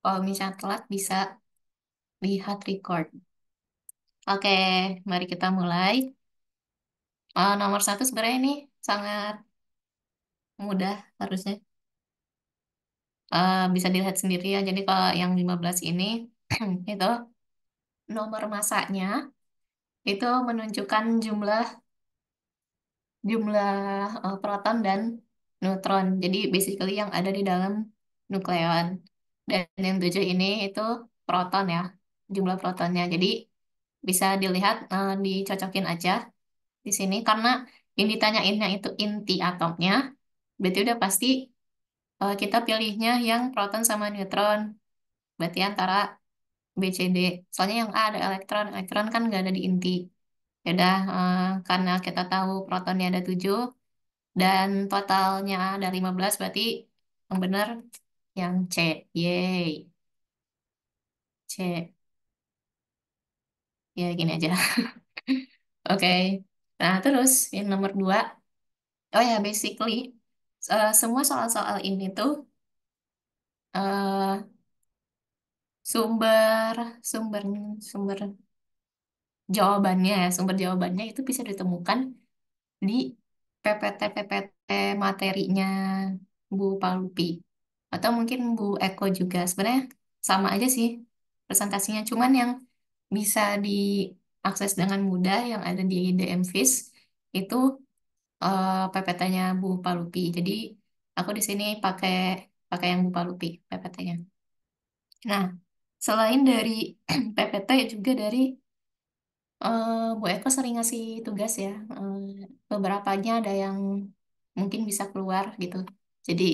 Kalau misalnya telat bisa lihat record. Oke, mari kita mulai. Nomor satu sebenarnya ini sangat mudah harusnya. Bisa dilihat sendiri ya. Jadi kalau yang 15 ini itu nomor masanya itu menunjukkan jumlah jumlah proton dan neutron. Jadi basically yang ada di dalam nukleon. Dan yang 7 ini itu proton ya, jumlah protonnya. Jadi bisa dilihat dicocokin aja di sini karena yang ditanyainnya itu inti atomnya, berarti udah pasti kita pilihnya yang proton sama neutron. Berarti antara B, C, D. Soalnya yang A ada elektron, elektron kan nggak ada di inti. Ya udah, karena kita tahu protonnya ada 7 dan totalnya ada 15, berarti yang benar yang C. Yeay, C. Ya gini aja. Oke. Nah, terus yang nomor 2. Oh ya, basically semua soal-soal ini tuh eh, sumber sumber sumber jawabannya ya, sumber jawabannya itu bisa ditemukan di PPT materinya Bu Palupi atau mungkin Bu Eko juga. Sebenarnya sama aja sih presentasinya, cuman yang bisa diakses dengan mudah yang ada di DMFIS itu PPT-nya Bu Palupi. Jadi aku di sini pakai pakai yang Bu Palupi PPT-nya. Nah, selain dari PPT juga dari Bu Eko sering ngasih tugas ya. Beberapanya ada yang mungkin bisa keluar gitu. Jadi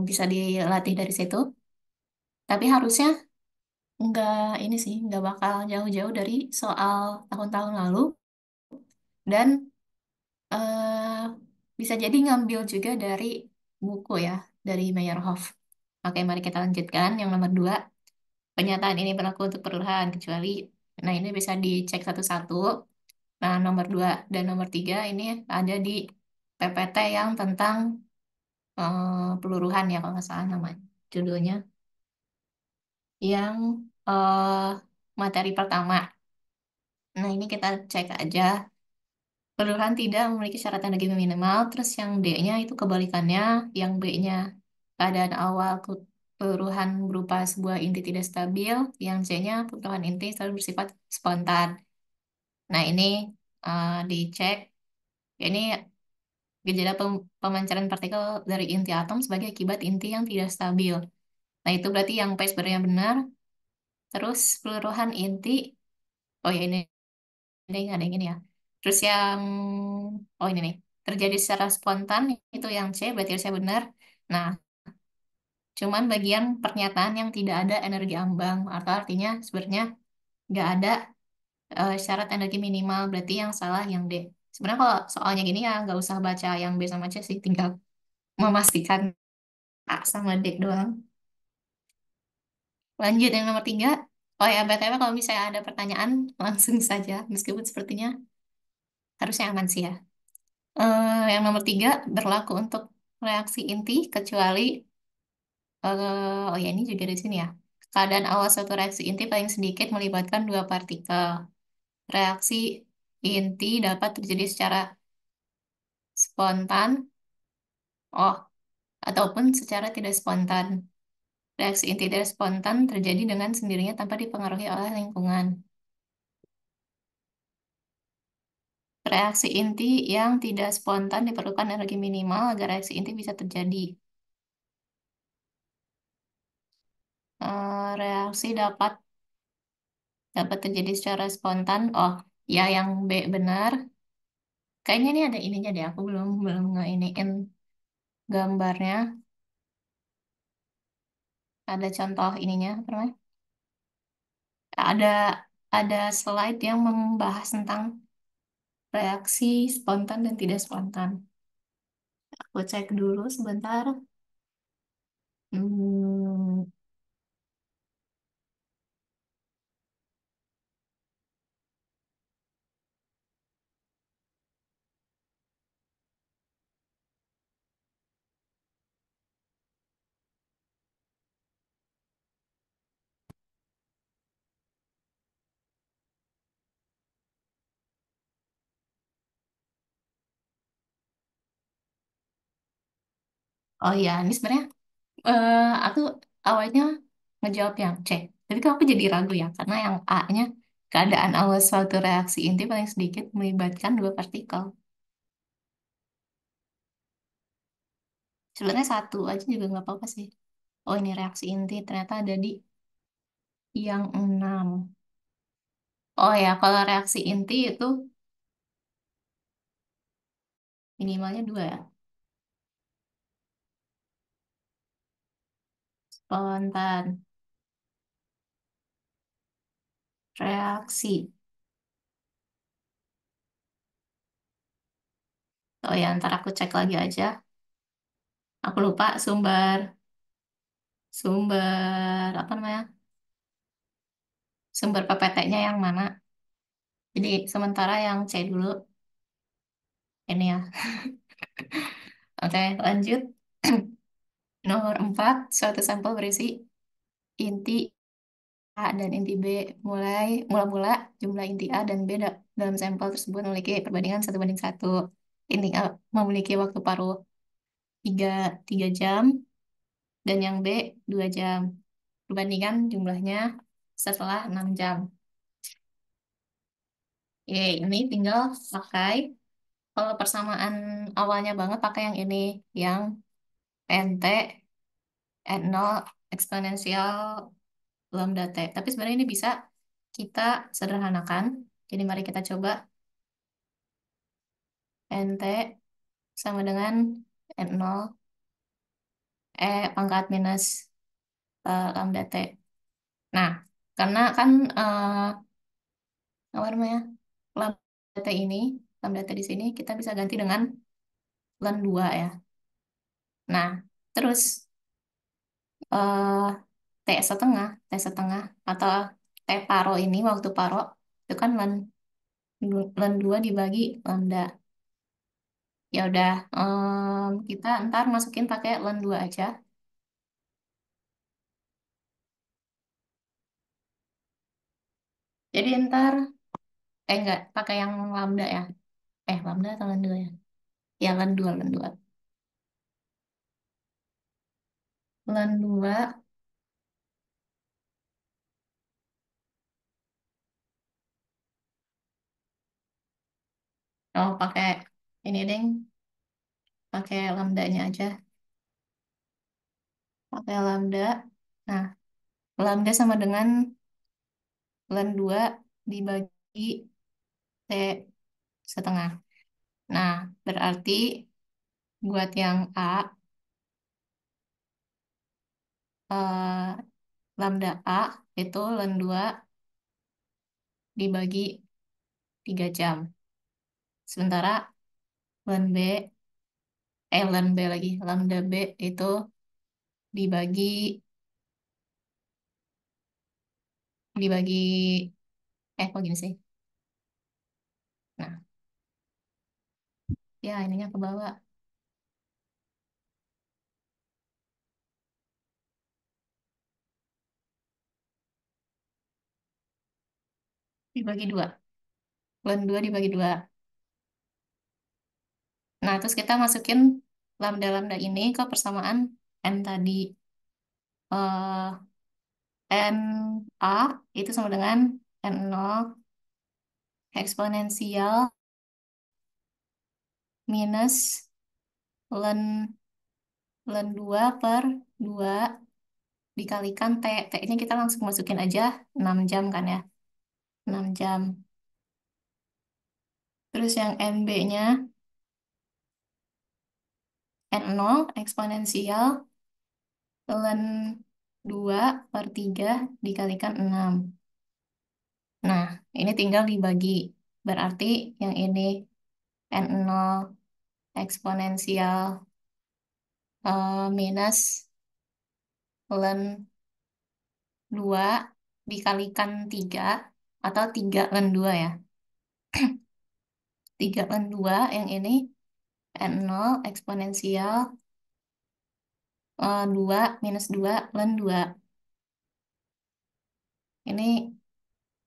bisa dilatih dari situ. Tapi harusnya nggak ini sih, nggak bakal jauh-jauh dari soal tahun-tahun lalu. Dan eh, bisa jadi ngambil juga dari buku ya, dari Meyerhoff. Oke, mari kita lanjutkan. Yang nomor 2, pernyataan ini berlaku untuk perubahan kecuali. Nah, ini bisa dicek satu-satu. Nah, nomor 2 dan nomor 3 ini ada di PPT yang tentang peluruhan ya, kalau nggak salah nama judulnya. Yang eh, materi pertama. Nah, ini kita cek aja. Peluruhan tidak memiliki syarat energi minimal. Terus yang D-nya itu kebalikannya. Yang B-nya keadaan awal peluruhan berupa sebuah inti tidak stabil. Yang C-nya peluruhan inti selalu bersifat spontan. Nah, ini dicek. Ini gejala pemancaran partikel dari inti atom sebagai akibat inti yang tidak stabil. Nah, itu berarti yang P sebenarnya benar. Terus peluruhan inti, oh ya ini ada yang ini ya. Terus yang, oh ini nih, terjadi secara spontan, itu yang C, berarti saya benar. Nah, cuman bagian pernyataan yang tidak ada energi ambang, atau artinya sebenarnya nggak ada syarat energi minimal, berarti yang salah yang D. Sebenarnya kalau soalnya gini ya, nggak usah baca yang B sama C sih, tinggal memastikan A sama D doang. Lanjut yang nomor 3. Oh ya, BTW kalau misalnya ada pertanyaan, langsung saja. Meskipun sepertinya harusnya aman sih ya. Yang nomor 3 berlaku untuk reaksi inti, kecuali, oh ya ini juga di sini ya. Keadaan awal suatu reaksi inti paling sedikit melibatkan dua partikel. Reaksi inti dapat terjadi secara spontan, oh, ataupun secara tidak spontan. Reaksi inti tidak spontan terjadi dengan sendirinya tanpa dipengaruhi oleh lingkungan. Reaksi inti yang tidak spontan diperlukan energi minimal agar reaksi inti bisa terjadi. Reaksi dapat dapat terjadi secara spontan. Oh, ya yang B benar. Kayaknya ini ada ininya deh. Aku belum belum ngeiniin gambarnya. Ada contoh ininya, apa namanya? Ada ada slide yang membahas tentang reaksi spontan dan tidak spontan. Aku cek dulu sebentar. Hmm, Oh iya, ini sebenarnya aku awalnya ngejawab yang C. Tapi kok aku jadi ragu ya, karena yang A-nya keadaan awal suatu reaksi inti paling sedikit melibatkan dua partikel. Sebenarnya satu aja juga nggak apa-apa sih. Oh ini reaksi inti ternyata ada di yang 6. Oh ya, kalau reaksi inti itu minimalnya dua ya. Spontan reaksi. Oh ya, ntar aku cek lagi aja. Aku lupa sumber sumber apa namanya? Sumber PPT-nya yang mana. Jadi sementara yang C dulu ini ya. Oke, lanjut. Nomor 4, suatu sampel berisi inti A dan inti B. Mula-mula jumlah inti A dan B dalam sampel tersebut memiliki perbandingan 1:1. Inti A memiliki waktu paruh 3, 3 jam dan yang B 2 jam. Perbandingan jumlahnya setelah 6 jam. Oke, ini tinggal pakai kalau persamaan awalnya banget pakai yang ini, yang NT N0 eksponensial lambda T. Tapi sebenarnya ini bisa kita sederhanakan. Jadi mari kita coba NT sama dengan N0 pangkat minus lambda T. Nah, karena kan apa namanya? Lambda T ini, lambda T di sini kita bisa ganti dengan ln 2 ya. Nah, terus eh T setengah atau T paro ini waktu paro itu kan ln 2 dibagi lambda. Ya udah, kita ntar masukin pakai ln 2 aja. Jadi ntar, enggak, pakai yang lambda ya. Lambda atau ln 2 ya? Ya, ln 2. Ln 2, oh pakai ini deng, pakai lambdanya aja. Pakai lambda. Nah, lambda sama dengan ln 2 dibagi T setengah. Nah, berarti buat yang A, eh, lambda A itu ln 2 dibagi 3 jam. Sementara ln B, ln B lagi, lambda B itu dibagi, dibagi, kok gini sih? Nah, ya ininya ke bawah, dibagi 2. Ln 2 dibagi 2. Nah, terus kita masukin lambda-lambda ini ke persamaan N tadi. N A itu sama dengan N0 eksponensial minus ln ln 2 per 2 dikalikan T. T-nya kita langsung masukin aja 6 jam kan ya. 6 jam. Terus yang NB-nya N0 eksponensial ln 2 per 3 dikalikan 6. Nah, ini tinggal dibagi. Berarti yang ini N0 eksponensial minus ln 2 dikalikan 3 atau 3 ln 2 ya. 3 ln 2 yang ini N0 eksponensial 2 minus 2 ln 2. Ini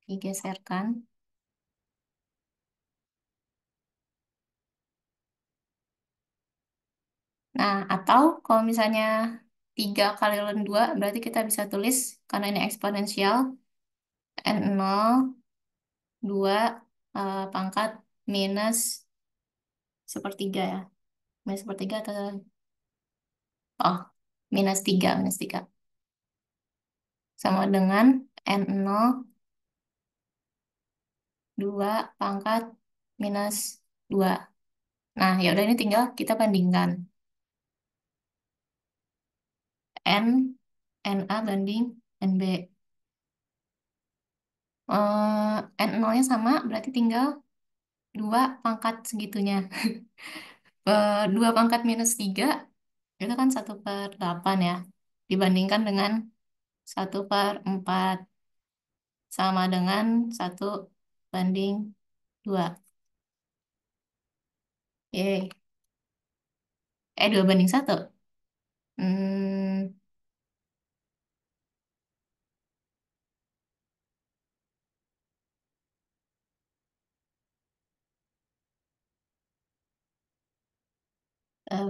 digeserkan. Nah, atau kalau misalnya 3 kali ln 2 berarti kita bisa tulis, karena ini eksponensial, n0 2 pangkat minus sepertiga ya. Minus sepertiga atau, oh, minus 3 sama dengan n0 2 pangkat minus 2. Nah, ya udah, ini tinggal kita bandingkan. N, NA banding NB. N0-nya sama, berarti tinggal 2 pangkat segitunya. 2 pangkat minus 3 itu kan 1/8 ya. Dibandingkan dengan 1/4 sama dengan 1/2. Yeay. 2/1. Hmm,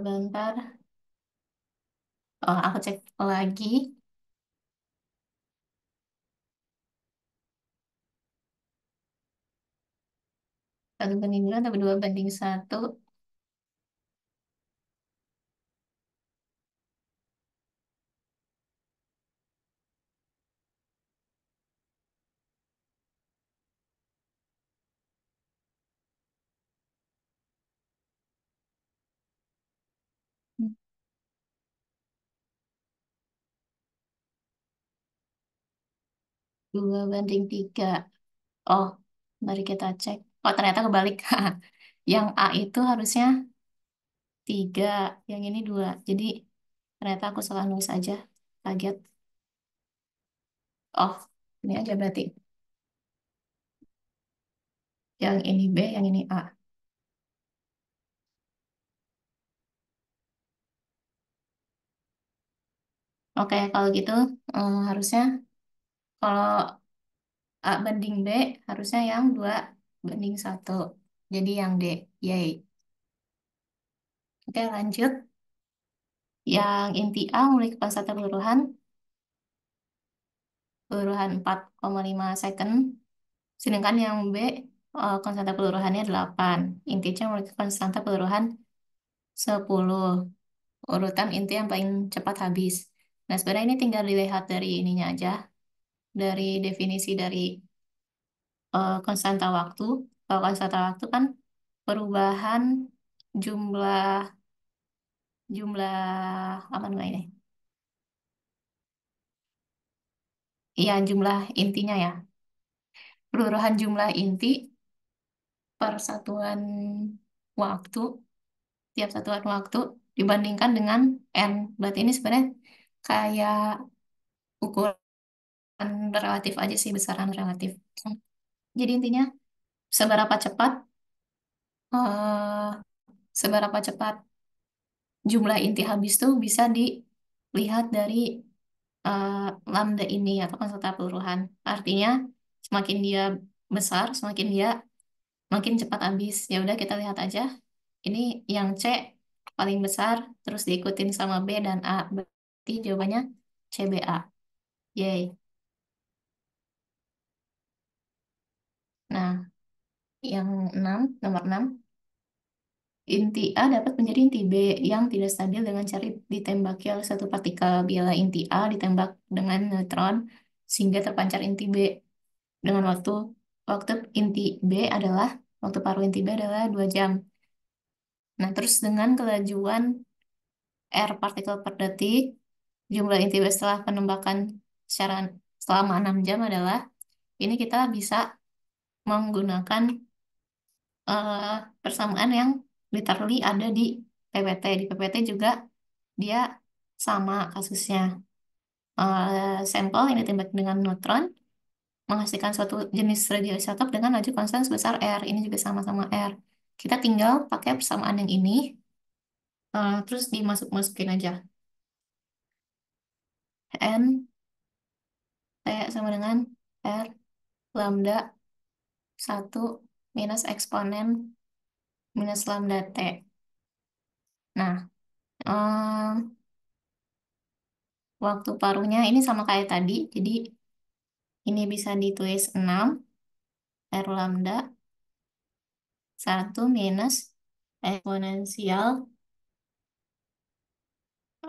bentar. Oh, aku cek lagi. 1/2 atau 2/1? 2/3. Oh, mari kita cek. Oh, ternyata kebalik. Yang A itu harusnya 3, yang ini 2. Jadi, ternyata aku salah nulis aja. Kaget. Oh, ini aja berarti. Yang ini B, yang ini A. Oke, kalau gitu harusnya kalau A banding B, harusnya yang 2/1. Jadi yang D. Yay. Oke, lanjut. Yang inti A memiliki konstanta peluruhan 4,5 second. Sedangkan yang B konstanta peluruhannya 8. Inti C memiliki konstanta peluruhan 10. Urutan inti yang paling cepat habis. Nah, sebenarnya ini tinggal dilihat dari ininya aja. Dari definisi dari konstanta waktu. Kalau konstanta waktu kan perubahan jumlah jumlah apa namanya ini? Iya, jumlah intinya ya. Peluruhan jumlah inti per satuan waktu, tiap satuan waktu dibandingkan dengan n. Berarti ini sebenarnya kayak ukuran relatif aja sih, besaran relatif. Jadi intinya seberapa cepat eh, seberapa cepat jumlah inti habis tuh bisa dilihat dari eh, lambda ini atau konstanta peluruhan. Artinya semakin dia besar, semakin dia makin cepat habis. Ya udah, kita lihat aja. Ini yang C paling besar, terus diikutin sama B dan A. Berarti jawabannya CBA. Yay. Nah, yang 6, nomor 6. Inti A dapat menjadi inti B yang tidak stabil dengan cara ditembaki oleh satu partikel. Bila inti A ditembak dengan neutron sehingga terpancar inti B dengan waktu inti B adalah waktu paruh inti B adalah 2 jam. Nah, terus dengan kelajuan R partikel per detik, jumlah inti B setelah penembakan secara selama 6 jam adalah, ini kita bisa menggunakan eh, persamaan yang literally ada di PPT. Di PPT juga dia sama kasusnya. Sampel yang ditembak dengan neutron menghasilkan suatu jenis radioisotop dengan laju konstan sebesar R. Ini juga sama-sama R. Kita tinggal pakai persamaan yang ini, terus dimasuk-masukin aja. N, T sama dengan R, lambda 1 minus eksponen minus lambda T. Nah, Em, Waktu paruhnya ini sama kayak tadi. Jadi ini bisa ditulis 6 R lambda 1 minus eksponensial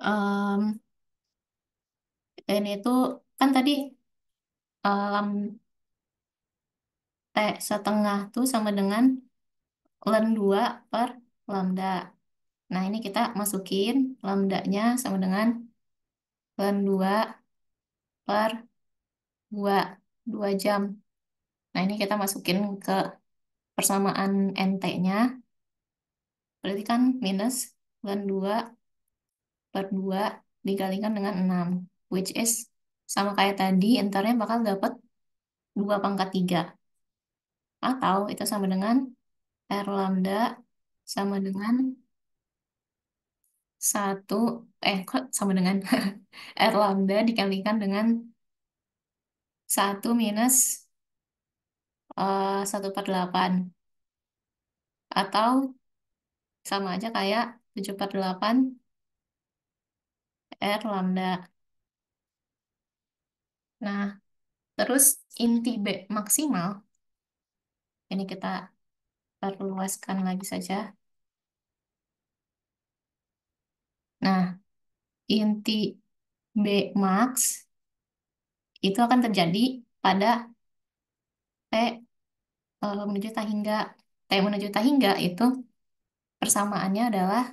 em, N itu kan tadi lam T setengah tuh sama dengan ln 2 per lambda. Nah, ini kita masukin lambdanya sama dengan ln 2 per 2, 2 jam. Nah, ini kita masukin ke persamaan NT-nya. Berarti kan minus ln 2 per 2 dikalikan dengan 6. Which is sama kayak tadi, entarnya bakal dapat 2 pangkat 3. Atau itu sama dengan R lambda sama dengan satu, kok sama dengan R lambda dikalikan dengan 1 minus 1/8. Atau sama aja kayak 7/8 R lambda. Nah, terus inti B maksimal, ini kita perluaskan lagi saja. Nah, inti B max itu akan terjadi pada T menuju tahingga. T menuju tahingga itu persamaannya adalah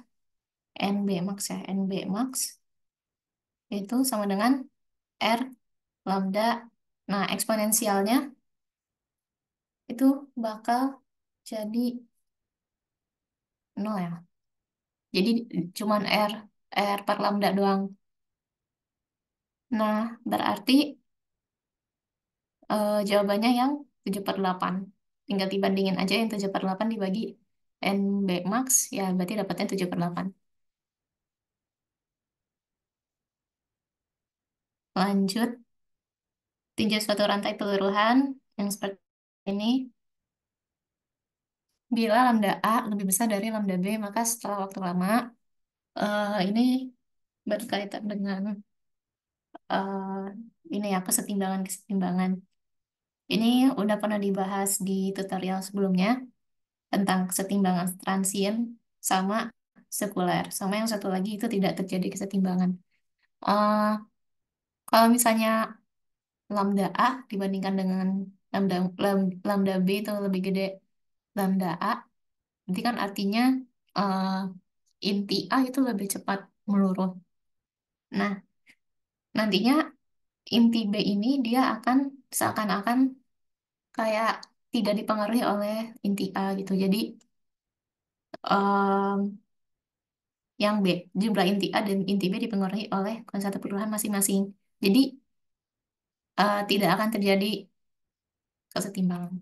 NB max ya. NB max itu sama dengan R lambda. Nah, eksponensialnya itu bakal jadi 0 ya. Jadi cuman R per lambda doang. Nah, berarti jawabannya yang 7/8. Tinggal dibandingin aja yang 7/8 dibagi NB max, ya berarti dapatnya 7/8. Lanjut, tinjau suatu rantai peluruhan yang seperti ini. Bila lambda A lebih besar dari lambda B, maka setelah waktu lama, ini berkaitan dengan eh, ini ya, kesetimbangan-kesetimbangan. Ini udah pernah dibahas di tutorial sebelumnya tentang kesetimbangan transien sama sekuler. Sama yang satu lagi itu tidak terjadi kesetimbangan. Eh, Kalau misalnya lambda A dibandingkan dengan lambda B itu lebih gede lambda A, berarti kan artinya eh, inti A itu lebih cepat meluruh. Nah, nantinya inti B ini dia akan seakan-akan kayak tidak dipengaruhi oleh inti A gitu. Jadi em, yang B, jumlah inti A dan inti B dipengaruhi oleh kuantitas peluruhan masing-masing. Jadi tidak akan terjadi kesetimbangan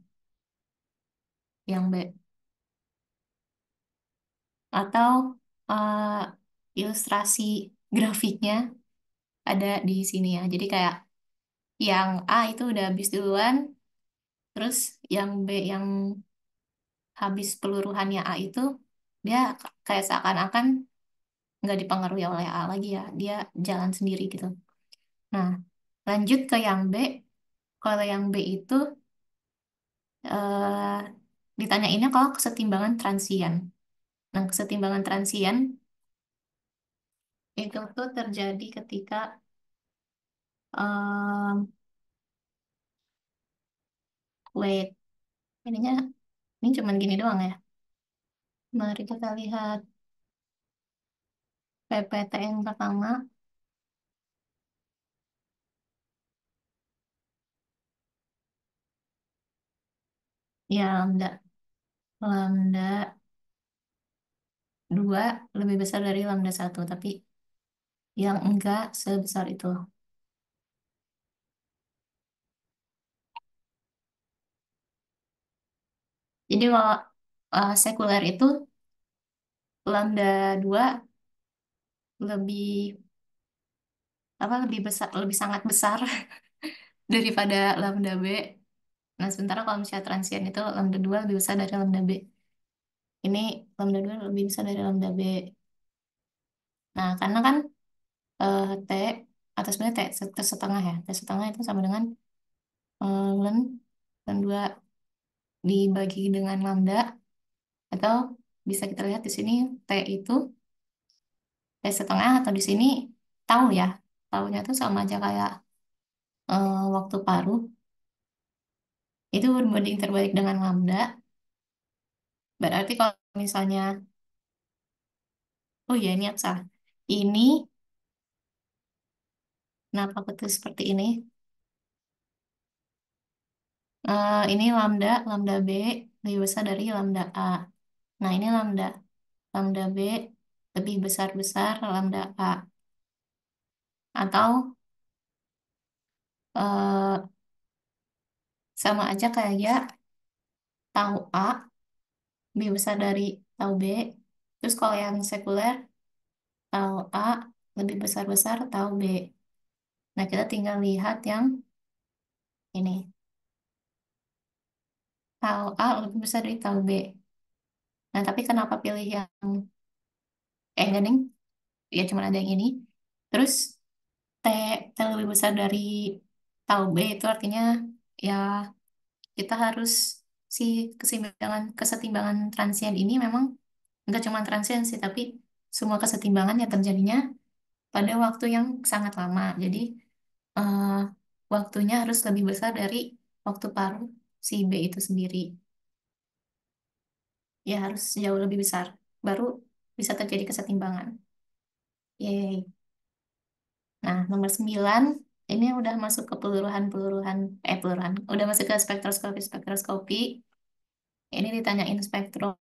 yang B. Atau eh, ilustrasi grafiknya ada di sini ya. Jadi kayak yang A itu udah habis duluan, terus yang B yang habis peluruhannya A itu dia kayak seakan-akan nggak dipengaruhi oleh A lagi ya. Dia jalan sendiri gitu. Nah, lanjut ke yang B. Kalau yang B itu eh, ditanyainnya kalau kesetimbangan transien. Nah, kesetimbangan transien itu tuh terjadi ketika em, wait, ininya ini cuman gini doang ya. Mari kita lihat PPT yang pertama. Ya, lambda 2 lebih besar dari lambda 1, tapi yang enggak sebesar itu. Jadi kalau sekuler itu lambda 2 lebih lebih besar, lebih sangat besar daripada lambda B. Nah, sementara kalau misalnya transien itu lambda 2 lebih besar dari lambda B. Ini lambda 2 lebih besar dari lambda B. Nah, karena kan T atau sebenarnya T setengah ya. T setengah itu sama dengan len, len 2 dibagi dengan lambda, atau bisa kita lihat di sini T itu T setengah, atau di sini tahu ya. Tahunya tuh sama aja kayak waktu paruh. Itu berbanding terbalik dengan lambda. Berarti kalau misalnya, oh ya ini aku salah. Ini, kenapa aku tulis seperti ini? Ini lambda, lambda B lebih besar dari lambda A. Nah, ini lambda. Lambda B lebih besar-besar lambda A. Atau eh, sama aja kayak tau A lebih besar dari tau B. Terus kalau yang sekuler, tau A lebih besar-besar tau B. Nah, kita tinggal lihat yang ini. Tau A lebih besar dari tau B. Nah, tapi kenapa pilih yang enggak, Ding? Ya cuma ada yang ini. Terus T, T lebih besar dari tau B itu artinya ya kita harus si kesetimbangan transien ini memang nggak cuma transien sih, tapi semua kesetimbangan yang terjadinya pada waktu yang sangat lama. Jadi eh, waktunya harus lebih besar dari waktu paruh si B itu sendiri. Ya harus jauh lebih besar. Baru bisa terjadi kesetimbangan. Yeay. Nah, nomor 9 ini udah masuk ke peluruhan-peluruhan, peluruhan. Udah masuk ke spektroskopi. Ini ditanyain spektrum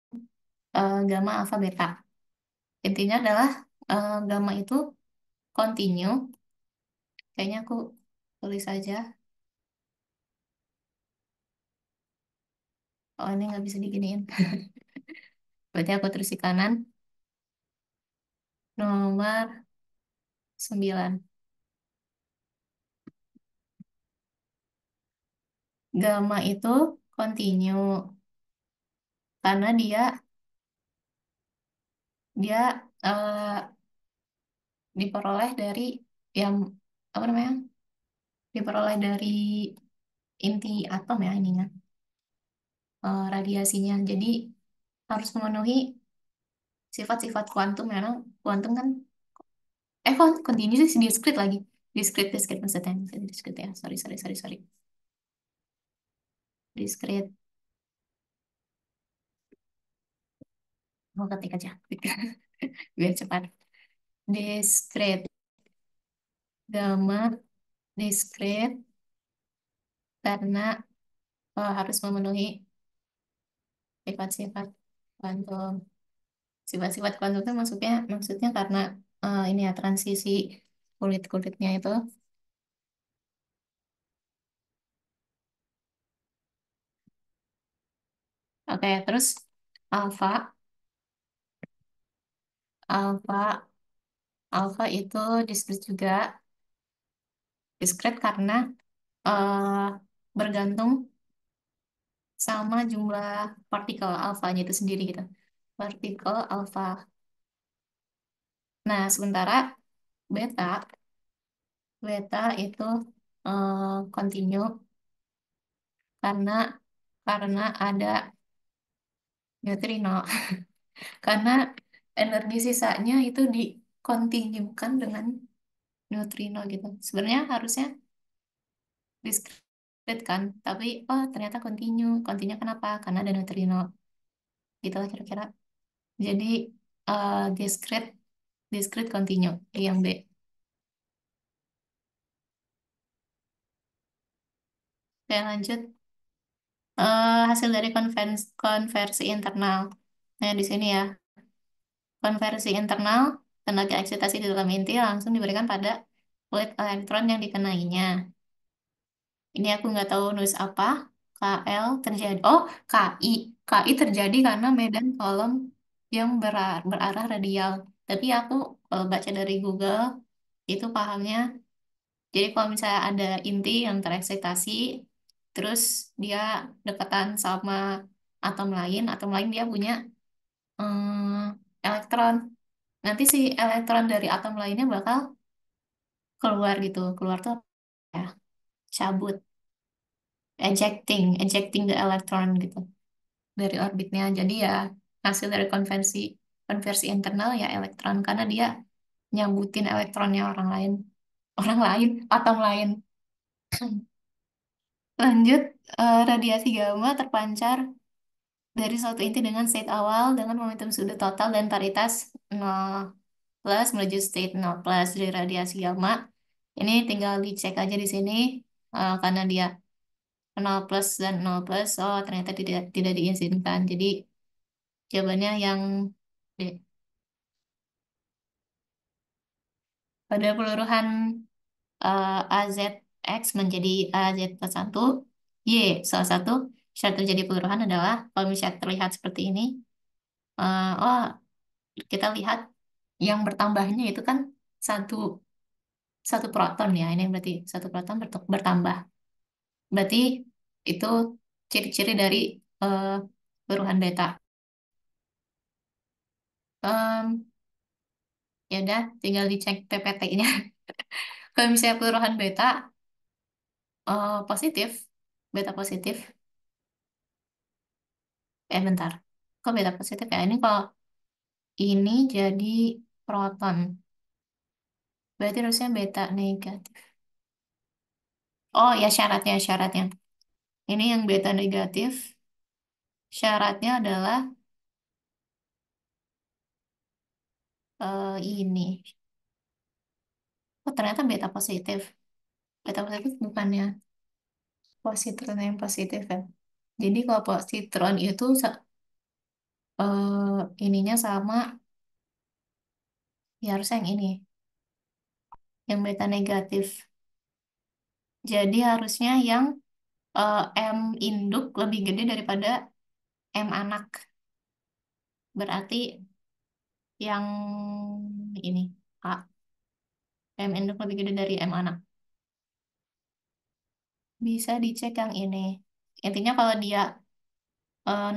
gamma, alfa, beta. Intinya adalah gamma itu continue. Kayaknya aku tulis aja. Oh, ini nggak bisa diginiin. Berarti aku tulis di kanan. Nomor 9. Gamma itu continue karena dia dia diperoleh dari yang apa namanya? Diperoleh dari inti atom ya ininya, radiasinya. Jadi harus memenuhi sifat-sifat kuantum. Memang kuantum kan kok continue sih discrete lagi. Discrete maksudnya. Maksudnya discrete ya. Sorry. Discrete. Mau ketik aja. Biar cepat. Discrete. Gamma discrete karena harus memenuhi sifat-sifat kuantum. Sifat-sifat kuantum itu maksudnya karena ini ya transisi kulit-kulitnya itu. Oke, terus alfa, alfa, alfa itu discrete juga. Discrete karena eh, bergantung sama jumlah partikel alfanya itu sendiri gitu. Partikel alfa. Nah, sementara beta, beta itu continue karena ada neutrino. Karena energi sisanya itu dikontinukan dengan neutrino gitu. Sebenarnya harusnya discrete kan, tapi oh ternyata continue. Continue kenapa? Karena ada neutrino. Gitu lah kira-kira. Jadi discrete, discrete continue yang B. Oke, lanjut. Hasil dari konversi internal. Nah, di sini ya, konversi internal tenaga eksitasi di dalam inti langsung diberikan pada kulit elektron yang dikenainya. Ini aku nggak tahu nulis apa. KL terjadi. Oh, KI. KI terjadi karena medan kolom yang berarah radial. Tapi aku kalau baca dari Google itu pahamnya. Jadi kalau misalnya ada inti yang tereksitasi, terus dia dekatan sama atom lain dia punya elektron. nanti si elektron dari atom lainnya bakal keluar gitu. Keluar tuh apa ya? Cabut, ejecting the electron gitu dari orbitnya. Jadi ya hasil dari konversi internal ya elektron karena dia nyabutin elektronnya orang lain, atom lain. Lanjut, radiasi gamma terpancar dari suatu inti dengan state awal dengan momentum sudut total dan paritas 0 plus menuju state 0 plus dari radiasi gamma. Ini tinggal dicek aja di sini karena dia 0 plus dan 0 plus, oh ternyata tidak diizinkan. Jadi jawabannya yang D. Pada peluruhan AZX menjadi AZ plus 1, Y salah satu syarat terjadi peluruhan adalah kalau misalnya terlihat seperti ini, oh kita lihat yang bertambahnya itu kan satu satu proton ya, ini berarti satu proton bertambah. Berarti itu ciri-ciri dari eh, peluruhan beta. Em, Ya udah, tinggal dicek PPT-nya. Kalau misalnya peluruhan beta positif, beta positif, bentar. Kok beta positif ya? Ini kalau ini jadi proton, berarti harusnya beta negatif. Oh ya syaratnya. Ini yang beta negatif, syaratnya adalah ini. Oh ternyata beta positif. Beta positif bukannya positron yang positif ya. Jadi kalau positron itu ininya sama, ya harusnya yang ini, yang beta negatif. Jadi harusnya yang M induk lebih gede daripada M anak. Berarti yang ini A, M induk lebih gede dari M anak. Bisa dicek yang ini. Intinya kalau dia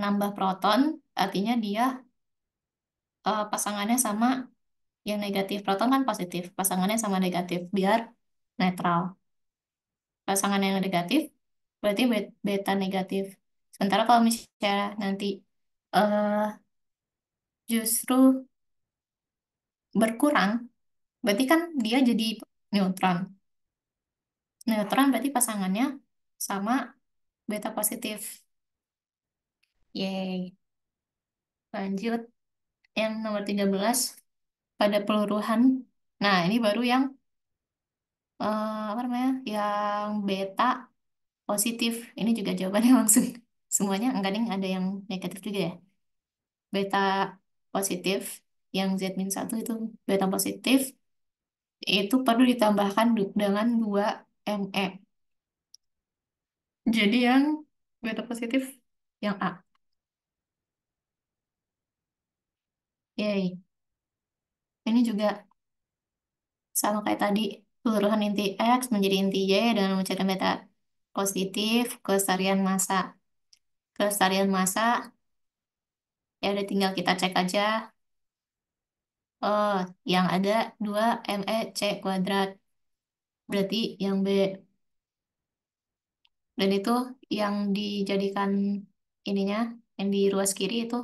nambah proton, artinya dia pasangannya sama yang negatif. Proton kan positif, pasangannya sama negatif biar netral. Pasangan yang negatif berarti beta negatif. Sementara kalau misalnya nanti eh, justru berkurang, berarti kan dia jadi neutron. Neutron berarti pasangannya sama beta positif. Yeay. Lanjut yang nomor 13 pada peluruhan. Nah, ini baru yang apa namanya? Yang beta positif. Ini juga jawabannya langsung. Semuanya enggak ding, ada yang negatif juga ya. Beta positif yang Z-1 itu beta positif itu perlu ditambahkan dengan 2 Me. Jadi yang beta positif yang A. Yay. Ini juga sama kayak tadi, peluruhan inti X menjadi inti Y dengan mencari beta positif, kelestarian massa. Kelestarian massa, ya udah tinggal kita cek aja. Oh, yang ada 2 MEC kuadrat. Berarti yang B, dan itu yang dijadikan ininya, yang di ruas kiri itu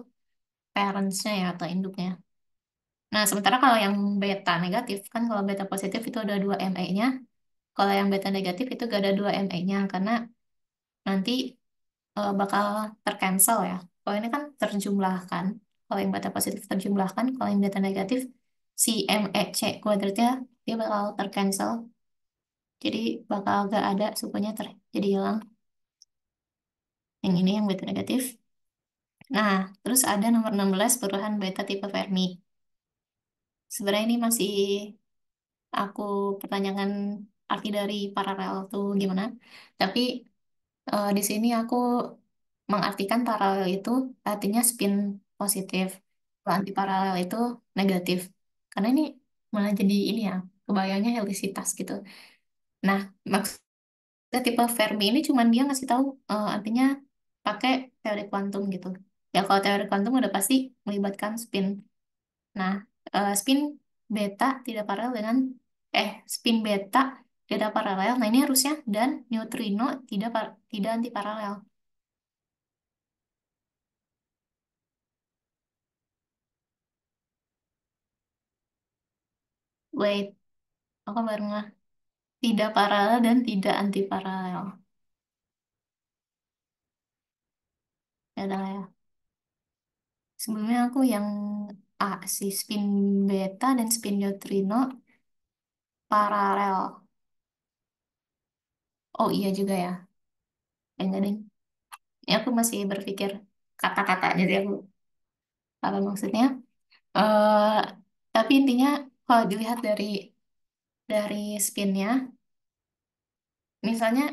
parentsnya ya atau induknya. Nah, sementara kalau yang beta negatif, kan kalau beta positif itu ada 2 ME-nya, kalau yang beta negatif itu gak ada 2 ME-nya, karena nanti bakal tercancel ya. Kalau ini kan terjumlahkan. Kalau yang beta positif terjumlahkan, kalau yang beta negatif, si MEC kuadratnya dia bakal tercancel. Jadi bakal gak ada sukunya jadi hilang. Yang ini yang beta negatif. Nah, terus ada nomor 16 perubahan beta tipe Fermi. Sebenarnya ini masih aku pertanyakan arti dari paralel tuh gimana. Tapi di sini aku mengartikan paralel itu artinya spin positif. Kalau antiparalel itu negatif. Karena ini malah jadi ini ya, kebayangnya helisitas gitu. Nah, maksudnya tipe Fermi ini cuman dia ngasih tahu artinya pakai teori kuantum gitu. Ya kalau teori kuantum udah pasti melibatkan spin. Nah, spin beta tidak paralel dengan spin beta tidak paralel. Nah, ini harusnya dan neutrino tidak anti paralel. Wait, aku baru nggak. Tidak paralel dan tidak anti paralel. Ya udah lah ya. Sebelumnya aku yang A sih, spin beta dan spin neutrino paralel. Oh iya juga ya. Enggak deh. Ini aku masih berpikir kata-kata, jadi aku apa maksudnya. eh tapi intinya kalau dilihat dari spinnya, misalnya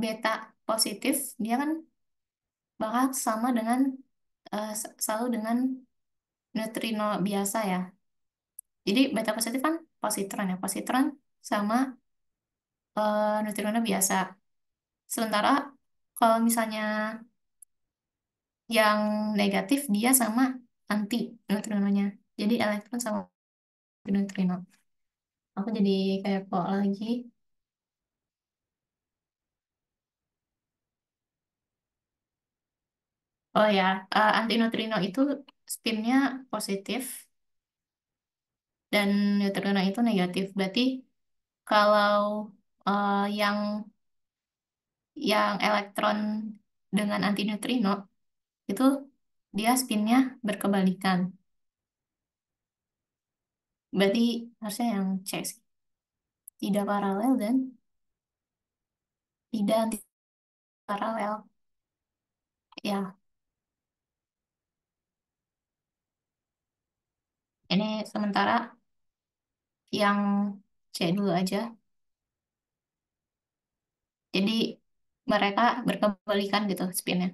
beta positif, dia kan bakal sama dengan selalu dengan neutrino biasa ya. Jadi beta positif kan positron ya, positron sama neutrino biasa. Sementara kalau misalnya yang negatif dia sama anti neutrinonya. Jadi elektron sama neutrino. Aku jadi kayak kok lagi. Oh ya, antineutrino itu spinnya positif dan neutrino itu negatif. Berarti kalau yang elektron dengan antineutrino itu dia spinnya berkebalikan. Berarti harusnya yang C sih. Tidak paralel dan tidak anti paralel. Ya, ini sementara yang C dulu aja. Jadi mereka berkebalikan gitu spinnya.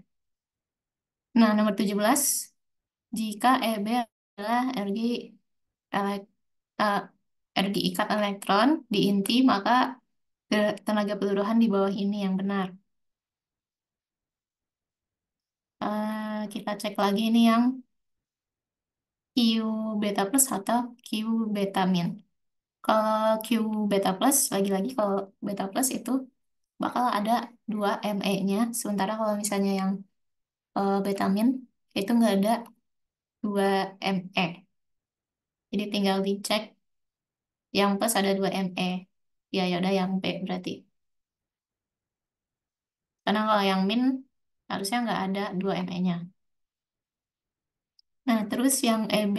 Nah, nomor 17, jika EB adalah elek, eh, energi ikat elektron di inti, maka tenaga peluruhan di bawah ini yang benar. Kita cek lagi ini yang Q beta plus atau Q beta min. Kalau Q beta plus, lagi-lagi kalau beta plus itu bakal ada 2 ME-nya. Sementara kalau misalnya yang beta min, itu nggak ada 2 ME. Jadi tinggal dicek yang plus ada 2 ME. Ya, ya udah yang B berarti. Karena kalau yang min harusnya nggak ada 2 ME-nya. Nah, terus yang EB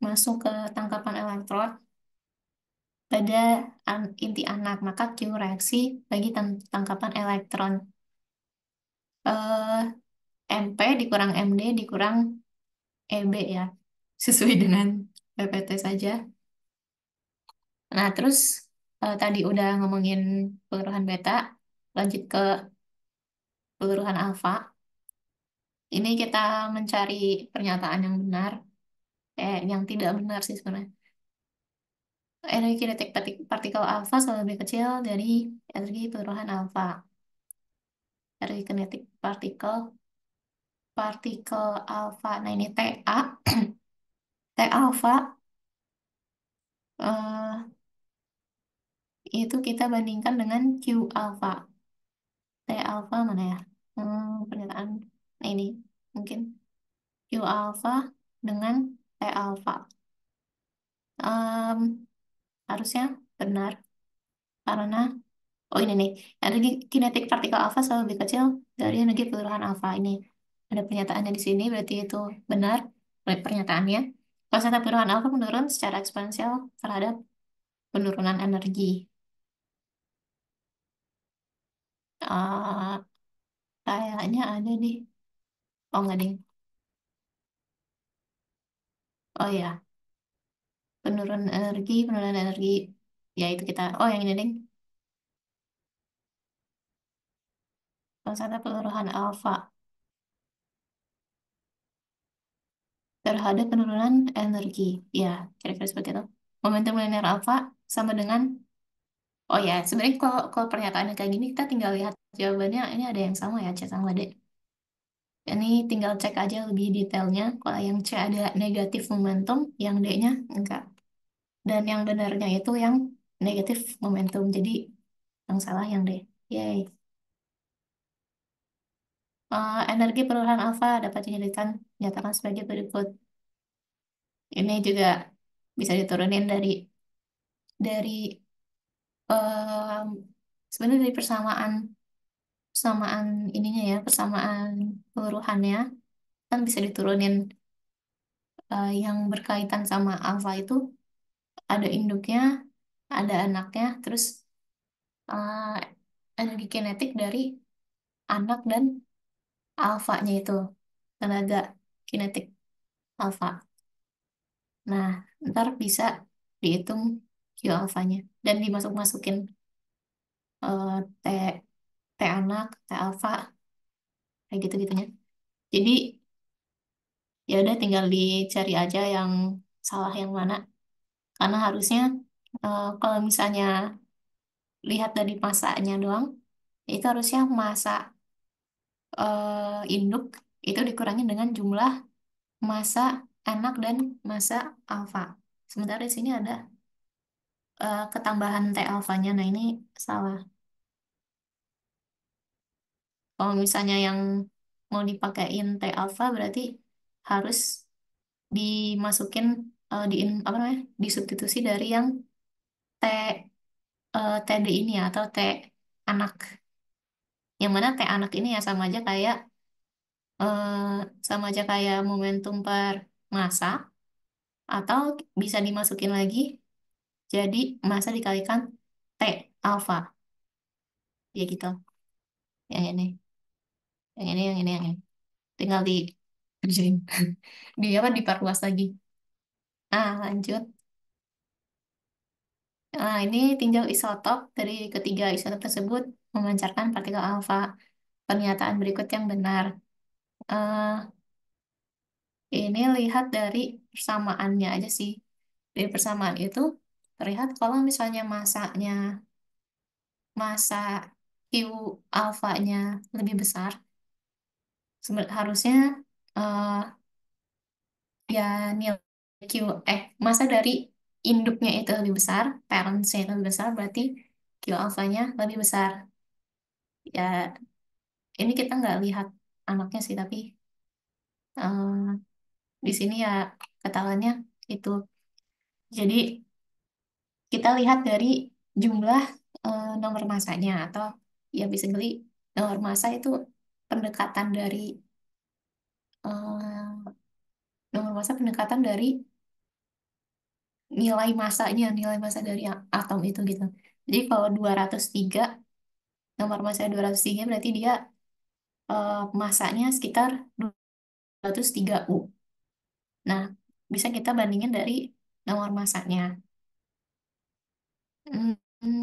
masuk ke tangkapan elektrod pada inti anak, maka Q reaksi bagi tangkapan elektron. Eh, MP dikurang MD dikurang EB ya, sesuai dengan PPT saja. Nah, terus tadi udah ngomongin peluruhan beta, lanjut ke peluruhan alfa. Ini kita mencari pernyataan yang benar, yang tidak benar sih sebenarnya. Energi kinetik partikel alfa selalu lebih kecil dari energi peluruhan alfa. Energi kinetik partikel alfa. Nah, ini TA. T alfa eh, itu kita bandingkan dengan Q alfa. T alfa mana ya? Pernyataan nah ini mungkin Q alfa dengan T alfa. Em, harusnya benar karena oh ini nih, energi kinetik partikel alfa selalu lebih kecil dari energi peluruhan alfa. Ini ada pernyataannya di sini, berarti itu benar pernyataannya. Konsentrat peluruhan alfa menurun secara eksponensial terhadap penurunan energi. Ah, kayaknya ada di, oh enggak ding. Oh ya, penurunan energi. Ya itu kita, oh yang ini ding. Konsentrat peluruhan alfa terhadap penurunan energi. Ya, kira-kira seperti itu. Momentum linear alfa sama dengan oh ya, sebenarnya kalau pernyataannya kayak gini kita tinggal lihat jawabannya ini ada yang sama ya C sama D. Ini tinggal cek aja lebih detailnya. Kalau yang C ada negatif momentum, yang D-nya enggak. Dan yang benarnya itu yang negatif momentum. Jadi yang salah yang D. Yay. Energi perubahan alfa dapat dinyatakan nyatakan sebagai berikut. Ini juga bisa diturunin dari em, sebenarnya dari persamaan persamaan ininya ya, persamaan peluruhannya kan bisa diturunin. Yang berkaitan sama alfa itu ada induknya, ada anaknya, terus eh, energi kinetik dari anak dan alfanya itu tenaga kinetik alfa. Nah, ntar bisa dihitung Q alfanya dan dimasuk-masukin T T anak, T alfa kayak gitu-gitunya. Jadi ya udah tinggal dicari aja yang salah yang mana. Karena harusnya kalau misalnya lihat dari masanya doang, itu harusnya masa induk itu dikurangi dengan jumlah masa anak dan masa alfa. Sementara di sini ada ketambahan T alfanya. Nah, ini salah. Kalau misalnya yang mau dipakein T alfa berarti harus dimasukin apa namanya? Disubstitusi dari yang T TD ini ya, atau T anak. Yang mana T anak ini ya eh, sama aja kayak momentum per massa, atau bisa dimasukin lagi jadi massa dikalikan T alfa, ya gitu. Yang ini, yang ini tinggal dikerjain. Di apa, diperluas lagi. Lanjut. Ini tinjau isotop dari ketiga isotop tersebut memancarkan partikel alfa. Pernyataan berikut yang benar. Eh, ini lihat dari persamaannya aja sih. Dari persamaan itu terlihat kalau misalnya masa Q alfanya lebih besar, harusnya eh, ya nilai Q masa dari induknya itu lebih besar, parentsnya itu lebih besar, berarti Q alfanya lebih besar. Ya, ini kita nggak lihat anaknya sih, tapi eh, di sini ya ketahuannya itu. Jadi kita lihat dari jumlah nomor masanya, atau ya basically nomor massa itu pendekatan dari eh, nomor massa pendekatan dari nilai massa dari atom itu gitu. Jadi kalau 203, nomor massa 203 berarti dia massanya sekitar 203 U. Nah, bisa kita bandingin dari nomor massanya. Hmm, hmm,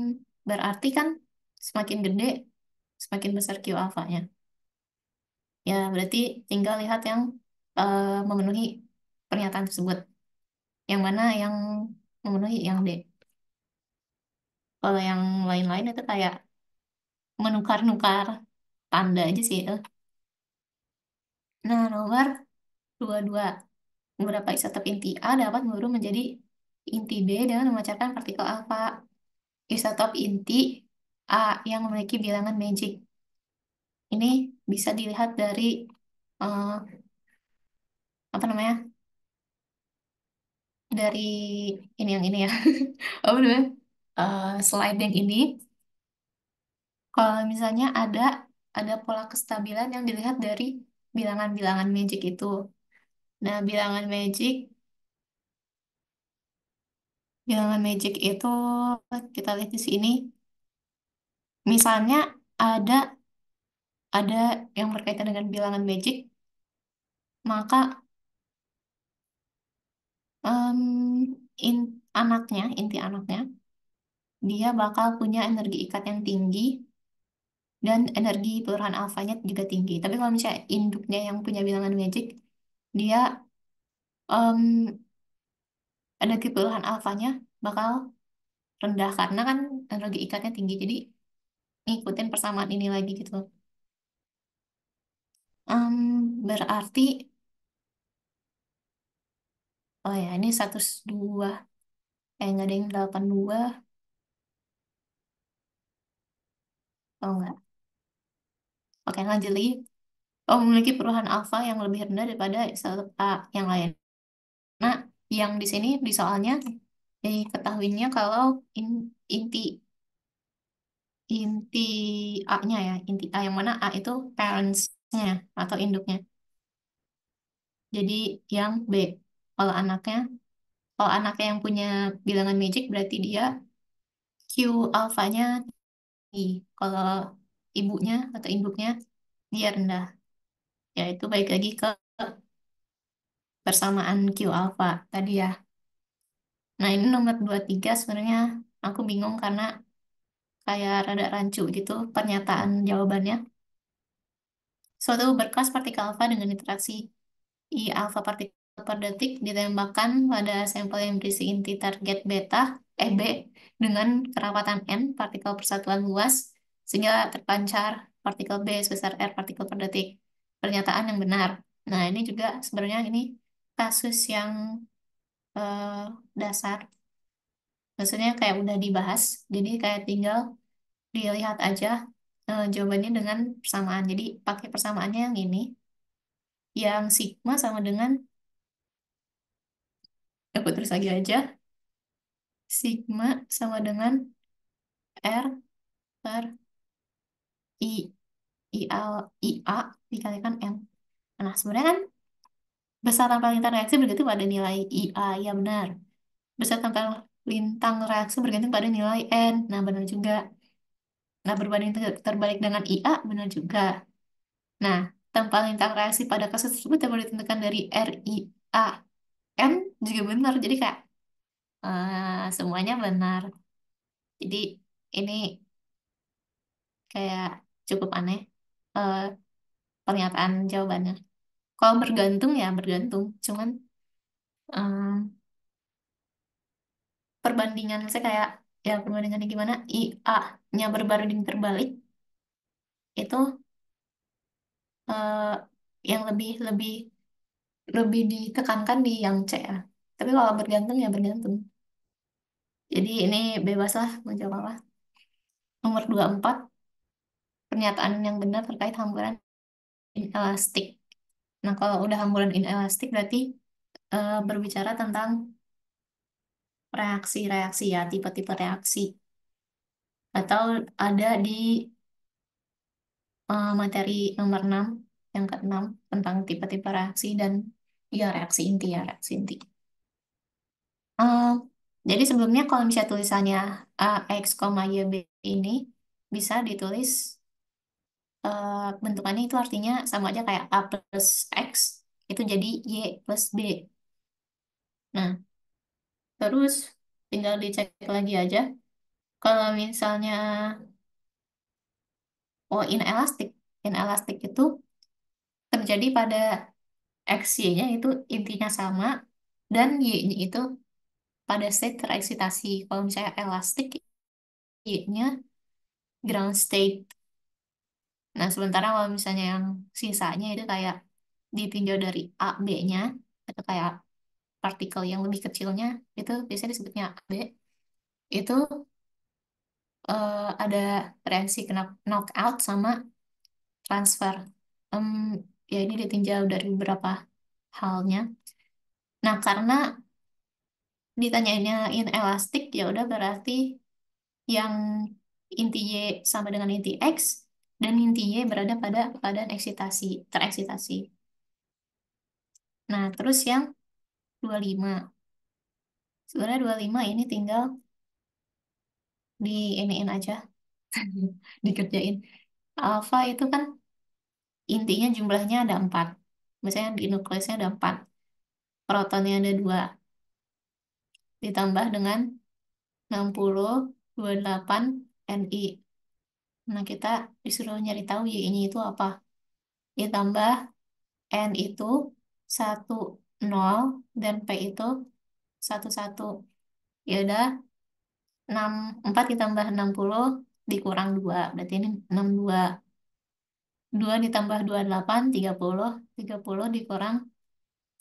berarti kan semakin gede, semakin besar Q alfanya. Ya, berarti tinggal lihat yang memenuhi pernyataan tersebut. Yang mana yang memenuhi yang D. Kalau yang lain-lain itu kayak menukar-nukar tanda aja sih itu. Nah, nomor 22. Beberapa isotop inti A dapat berubah menjadi inti B dengan memancarkan partikel alfa. Isotop inti A yang memiliki bilangan magic. Ini bisa dilihat dari eh, apa namanya? Dari ini yang ini ya. Apa namanya? Slide yang ini. Kalau misalnya ada pola kestabilan yang dilihat dari bilangan-bilangan magic itu. Nah, bilangan magic itu kita lihat di sini. Misalnya ada ada yang berkaitan dengan bilangan magic, maka em, inti anaknya, dia bakal punya energi ikat yang tinggi dan energi peluruhan alfanya juga tinggi. Tapi kalau misalnya induknya yang punya bilangan magic, dia em, energi peluruhan alfanya bakal rendah karena kan energi ikatnya tinggi. Jadi ngikutin persamaan ini lagi gitu. Berarti, oh ya ini 102. Nggak ada yang 82. Oh enggak. Oke, lanjut lagi. Oh, memiliki perubahan alfa yang lebih rendah daripada isotop A yang lain. Nah, yang di sini di soalnya diketahuinya kalau inti inti A-nya ya, inti A yang mana A itu parents-nya atau induknya. Jadi yang B. Kalau anaknya, kalau anaknya yang punya bilangan magic berarti dia Q alfanya I. Kalau ibunya atau induknya dia rendah. Yaitu baik lagi ke persamaan Q alfa tadi ya. Nah, ini nomor 23 sebenarnya aku bingung karena kayak rada rancu gitu pernyataan jawabannya. Suatu berkas partikel alfa dengan interaksi I alfa partikel per detik ditembakkan pada sampel yang berisi inti target beta, B, dengan kerapatan N partikel persatuan luas sehingga terpancar partikel B sebesar R partikel per detik. Pernyataan yang benar. Nah, ini juga sebenarnya ini kasus yang dasar. Maksudnya kayak udah dibahas, jadi kayak tinggal dilihat aja jawabannya dengan persamaan. Jadi pakai persamaannya yang ini, yang sigma sama dengan, aku terus lagi aja, sigma sama dengan R per I, IA dikalikan M. Nah, sebenarnya kan besar tanpa lintang reaksi bergantung pada nilai IA, ya benar. Besar tanpa lintang reaksi bergantung pada nilai N, nah benar juga. Nah, berbanding terbalik dengan IA, benar juga. Nah, tempat lintang reaksi pada kasus tersebut dapat ditentukan dari RIA M juga benar. Jadi kayak semuanya benar. Jadi ini kayak cukup aneh eh, pernyataan jawabannya. Kalau bergantung ya bergantung. Cuman em, perbandingan saya kayak ya perbandingannya gimana? IA-nya berbanding terbalik itu eh, yang lebih lebih lebih ditekankan di yang C ya. Tapi kalau bergantung ya bergantung. Jadi ini bebas lah mau jawab apa. Nomor 24 pernyataan yang benar terkait hamburan inelastik. Nah, kalau udah hamburan inelastik berarti berbicara tentang reaksi-reaksi ya, tipe-tipe reaksi. Atau ada di materi nomor 6 yang ke-6 tentang tipe-tipe reaksi dan ya reaksi inti ya, reaksi inti. Eh, jadi sebelumnya kalau misalnya tulisannya A, X, Y, B ini bisa ditulis bentukannya itu artinya sama aja kayak A plus X itu jadi Y plus B. Nah, terus tinggal dicek lagi aja. Kalau misalnya inelastik, inelastik itu terjadi pada X, Y-nya itu intinya sama dan Y-nya itu pada state tereksitasi. Kalau misalnya elastik, Y-nya ground state. Nah, sementara kalau misalnya yang sisanya itu kayak ditinjau dari A, B-nya, itu kayak partikel yang lebih kecilnya, itu biasanya disebutnya AB. Itu ada reaksi knockout sama transfer. Em, ya ini ditinjau dari beberapa halnya. Nah, karena ditanyainnya inelastik, ya udah berarti yang inti Y sama dengan inti X dan inti Y berada pada keadaan eksitasi, tereksitasi. Nah, terus yang 25. Sebenarnya 25 ini tinggal di iniin aja, dikerjain. Alfa itu kan intinya jumlahnya ada 4. Misalnya di nukleusnya ada 4. Protonnya ada 2. Ditambah dengan 60, 28 Ni. Nah, kita disuruh nyari tahu Y-nya itu apa. Ditambah N itu 10 dan P itu 11. Ya udah, 6, 4 ditambah 60 dikurang 2. Berarti ini 62. 2 ditambah 28, 30. 30 dikurang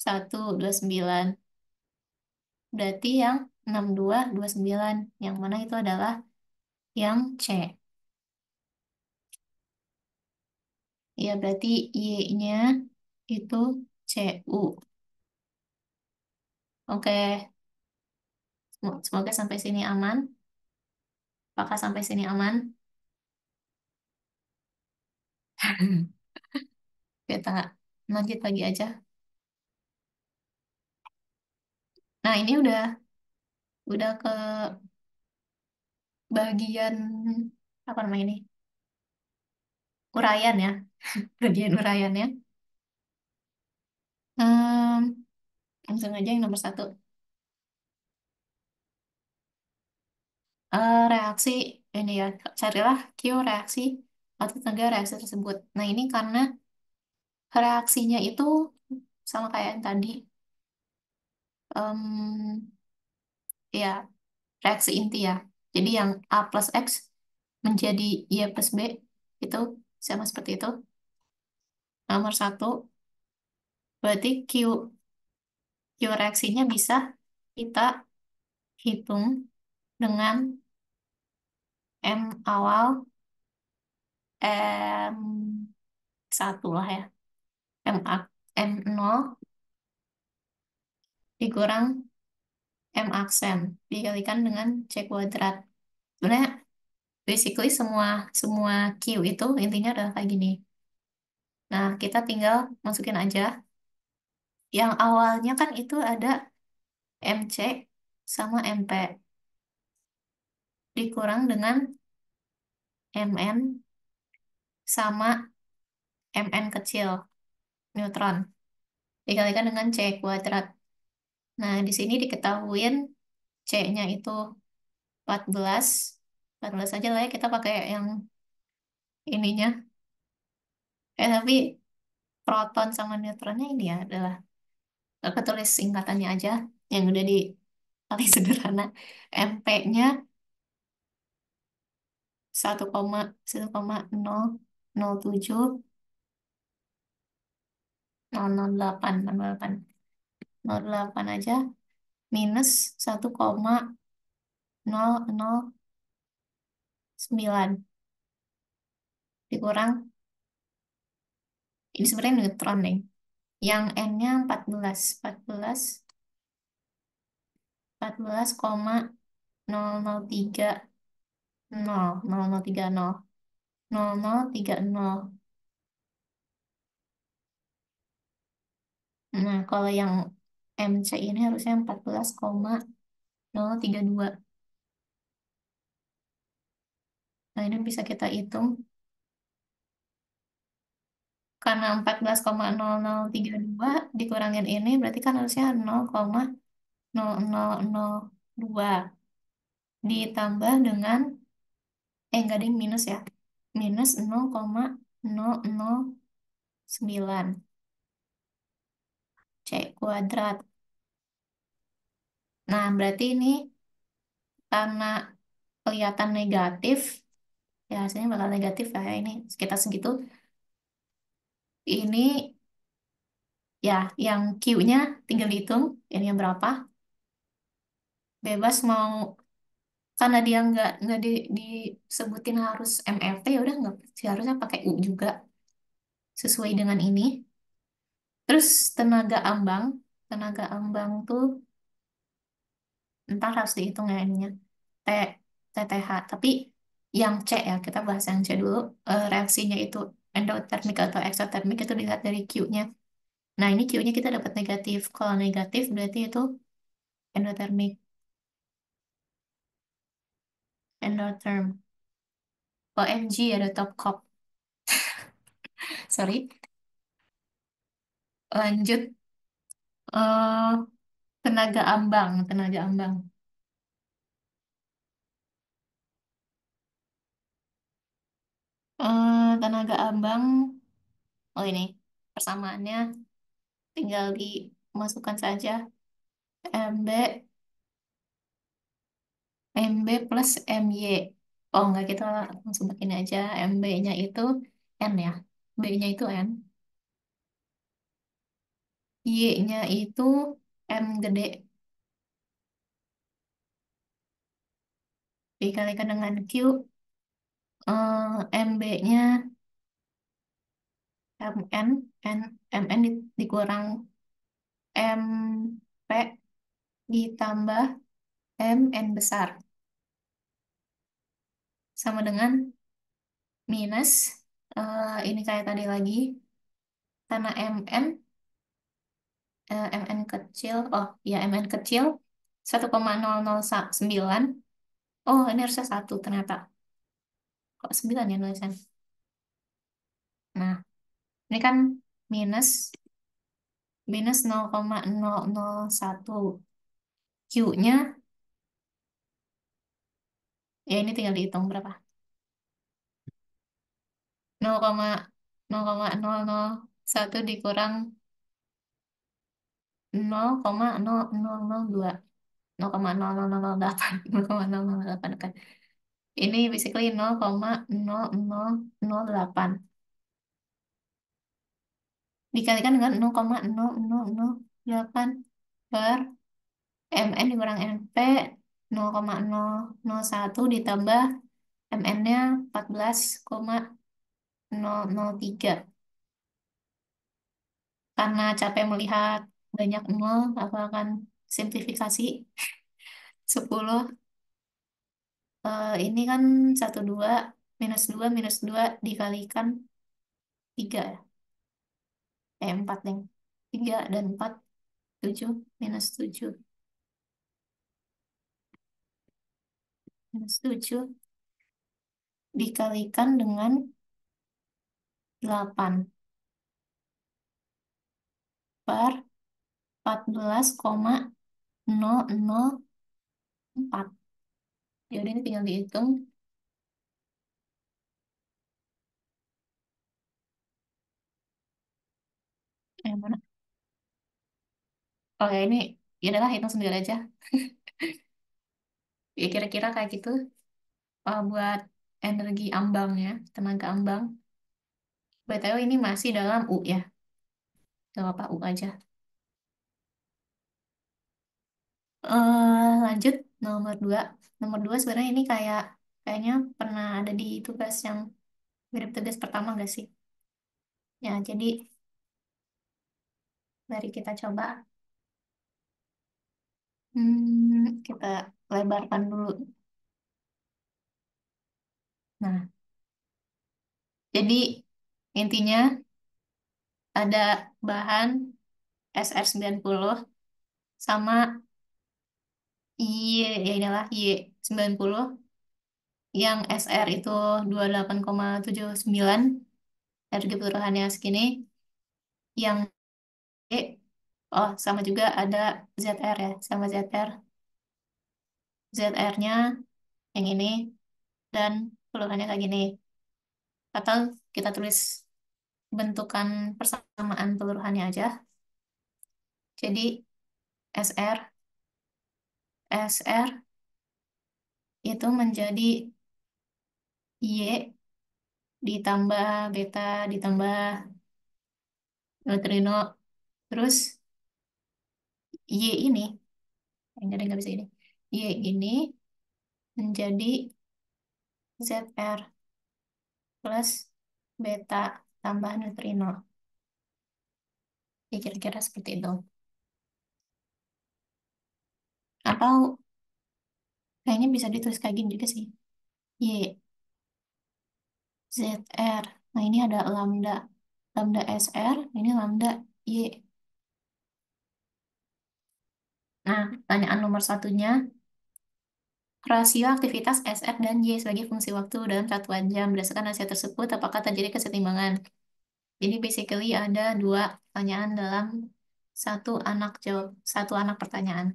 1, 29. Berarti yang 62, 29. Yang mana itu adalah yang C. Ya, berarti Y-nya itu CU. Oke, semoga sampai sini aman. Apakah sampai sini aman? Kita lanjut lagi aja. Nah, ini udah ke bagian apa namanya ini? Uraian ya, bagian uraiannya. Hmm, langsung aja yang nomor satu. Reaksi ini ya, carilah Q reaksi atau tenaga reaksi tersebut. Nah, ini karena reaksinya itu sama kayak yang tadi. Em, ya, reaksi inti ya. Jadi yang A plus X menjadi Y plus B itu sama seperti itu. Nomor satu, berarti Q reaksinya bisa kita hitung dengan M awal, M satu lah ya. M nol dikurang M aksen dikalikan dengan C kuadrat. Sebenarnya basically semua semua Q itu intinya adalah kayak gini. Nah, kita tinggal masukin aja. Yang awalnya kan itu ada MC sama MP dikurang dengan MN sama MN kecil neutron dikalikan dengan C kuadrat. Nah, di sini diketahuin C-nya itu 14. 14 aja lah ya, kita pakai yang ininya. Tapi proton sama neutronnya ini ya adalah, aku tulis singkatannya aja yang udah di paling sederhana. MP-nya 1,1,007 008 008 008 aja minus 1,009 dikurang, ini sebenarnya neutron nih. Yang N-nya 14, 14, 14,0030, 0030, 0030. Nah, kalau yang MC ini harusnya 14,032. Nah, ini bisa kita hitung. Karena 14,0032 dikurangin ini berarti kan harusnya 0,0002 ditambah dengan, enggak ada yang minus ya. Minus 0,009 C kuadrat. Nah, berarti ini karena kelihatan negatif, ya hasilnya bakal negatif lah ya ini sekitar segitu. Ini ya yang Q-nya tinggal dihitung, ini yang berapa. Bebas mau, karena dia nggak disebutin harus MFT, ya udah nggak sih, harusnya pakai U juga sesuai dengan ini. Terus tenaga ambang tuh ntar harus dihitung ya ininya T TTH. Tapi yang C ya, kita bahas yang C dulu. Reaksinya itu endotermik atau eksotermik itu dilihat dari Q-nya. Nah, ini Q-nya kita dapat negatif. Kalau negatif berarti itu endotermik, endotherm. OMG ada top cop. Sorry. Lanjut, eh tenaga ambang. Tenaga ambang, oh ini persamaannya tinggal dimasukkan saja. MB MB plus MY. Oh enggak, kita langsung begini aja. MB-nya itu N ya. B-nya itu N, Y-nya itu M gede dikalikan dengan Q, MB-nya MN, MN dikurang MP ditambah MN besar sama dengan minus ini kayak tadi lagi karena MN kecil, oh ya MN kecil 1,009. Oh ini harusnya satu ternyata, kok 9 ya nulisan. Nah ini kan minus minus 0,001. Q-nya ya ini tinggal dihitung berapa, 0,0,001 dikurang 0,0002, 0,00008, 0,008 kan. Ini basically 0,0008 dikalikan dengan 0,0008 per MN dikurang MP 0,001 ditambah MN-nya 14,003. Karena capek melihat banyak nol, aku akan simplifikasi 10. Ini kan 12 minus 2 dikalikan 3 ya. 4 nih. 3 dan 4, 7 minus 7 minus 7 dikalikan dengan 8 per 14,004. Jadi ini tinggal dihitung. Mana? Oh ya ini, ya adalah hitung sendiri aja. Ya kira-kira kayak gitu. Buat energi ambangnya, tenaga ambang. BTW ini masih dalam U ya. Gak apa-apa U aja. Lanjut nomor 2. Nomor 2 sebenarnya ini kayaknya pernah ada di tugas yang mirip tugas pertama gak sih? Ya, jadi mari kita coba. Kita lebarkan dulu. Nah, jadi intinya ada bahan SR90 sama ya inilah Y90 yang SR itu 28,79 energi peluruhannya segini. Yang E, oh sama juga ada ZR ya, sama ZR. ZR-nya yang ini dan peluruhannya kayak gini. Atau kita tulis bentukan persamaan peluruhannya aja. Jadi SR itu menjadi Y ditambah beta ditambah neutrino. Terus Y ini, jadi nggak bisa ini. Y ini menjadi ZR plus beta tambah neutrino. Ya kira-kira seperti itu. Atau kayaknya bisa ditulis kayak gini juga sih. Y, ZR. Nah ini ada lambda. Lambda SR, ini lambda Y. Nah, pertanyaan nomor satunya, rasio aktivitas SR dan Y sebagai fungsi waktu dalam satuan jam. Berdasarkan rasio tersebut, apakah terjadi kesetimbangan? Jadi basically ada dua pertanyaan dalam satu anak pertanyaan.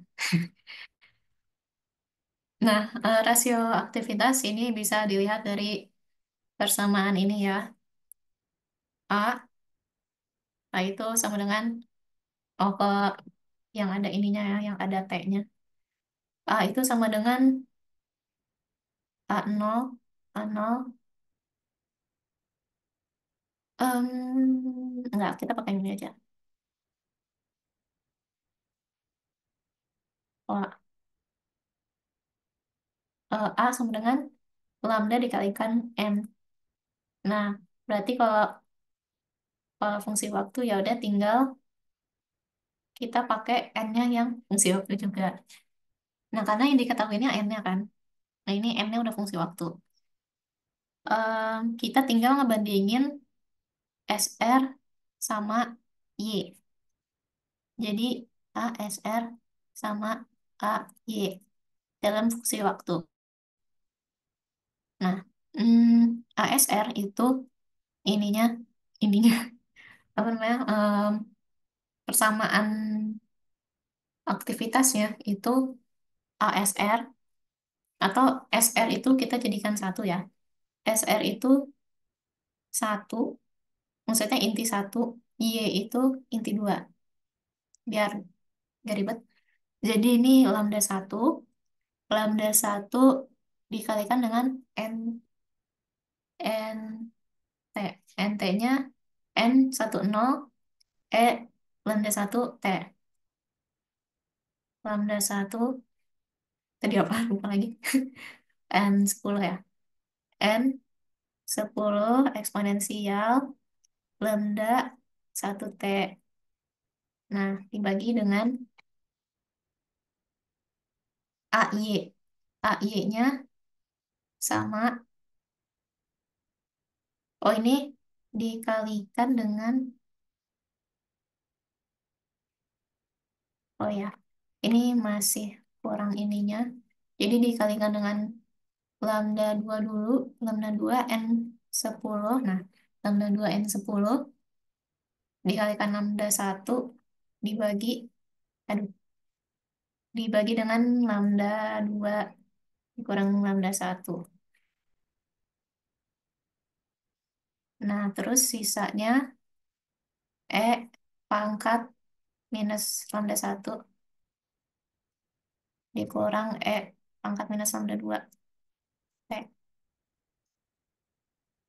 Nah, rasio aktivitas ini bisa dilihat dari persamaan ini ya. A, A itu sama dengan, oh ke yang ada ininya ya, yang ada T-nya. A itu sama dengan A0, A0, Enggak, kita pakai ini aja. Oh, A sama dengan lambda dikalikan N. Nah, berarti kalau fungsi waktu ya udah tinggal kita pakai N-nya yang fungsi waktu juga. Nah, karena yang diketahuinya N-nya kan. Nah, ini N-nya udah fungsi waktu. Kita tinggal ngebandingin SR sama Y. Jadi ASR sama AY dalam fungsi waktu. Nah, ASR itu ininya, ininya apa namanya? Persamaan aktivitasnya itu ASR atau SR itu kita jadikan satu ya. SR itu satu, maksudnya inti satu, Y itu inti dua, biar gak ribet. Jadi ini lambda satu, lambda satu dikalikan dengan N T, NT-nya N10 E lambda satu T, lambda satu tadi apa lupa lagi. N10 ya, N10 eksponensial lambda satu T. Nah, dibagi dengan AY. AY-nya sama, oh ini dikalikan dengan, oh ya, ini masih kurang ininya. Jadi dikalikan dengan lambda 2 dulu, lambda 2 N10. Nah, lambda 2 N10 dikalikan lambda satu dibagi, aduh, dibagi dengan lambda 2 dikurang lambda satu. Nah, terus sisanya E pangkat minus lambda satu dikurang E pangkat minus lambda 2. T.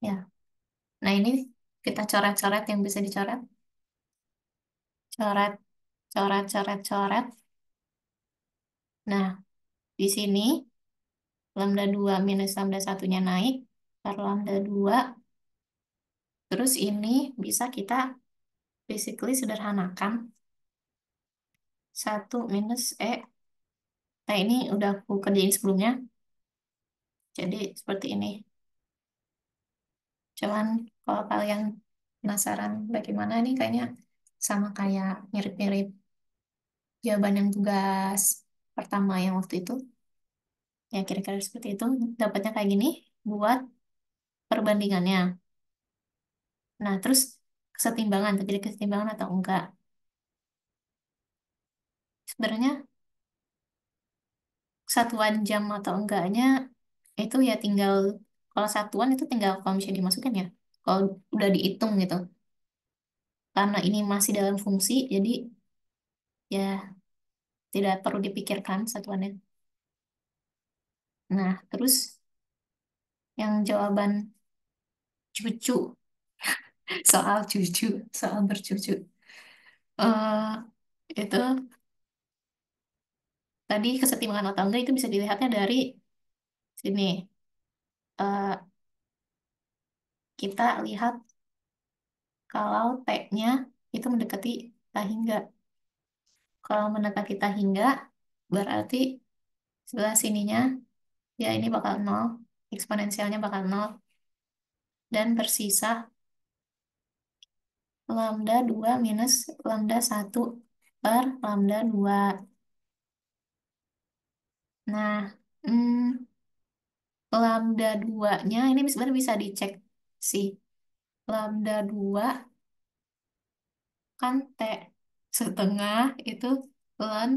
Ya. Nah, ini kita coret-coret yang bisa dicoret. Coret, coret, coret, coret. Nah, di sini lambda 2 minus lambda satunya naik per lambda 2. Terus ini bisa kita basically sederhanakan. Satu minus E. Nah, ini udah aku kerjain sebelumnya. Jadi seperti ini. Cuman kalau kalian penasaran bagaimana nih, kayaknya sama kayak mirip-mirip jawaban yang tugas pertama yang waktu itu. Ya, kira-kira seperti itu. Dapatnya kayak gini buat perbandingannya. Nah, terus kesetimbangan, terjadi kesetimbangan atau enggak. Sebenarnya satuan jam atau enggaknya itu ya tinggal, kalau satuan itu tinggal kalau misalnya dimasukin ya. Kalau udah dihitung gitu. Karena ini masih dalam fungsi, jadi ya tidak perlu dipikirkan satuannya. Nah, terus yang jawaban cucu, soal cucu, soal bercucu. eh itu tadi kesetimbangan atau enggak itu bisa dilihatnya dari sini. Eh, kita lihat kalau T-nya itu mendekati tak hingga. Kalau mendekati tak hingga, berarti sebelah sininya, ya ini bakal nol, eksponensialnya bakal nol, dan bersisa lambda 2 minus lambda satu per lambda 2. Nah, lambda 2-nya ini sebenarnya bisa dicek sih. Lambda 2 kan T setengah itu ln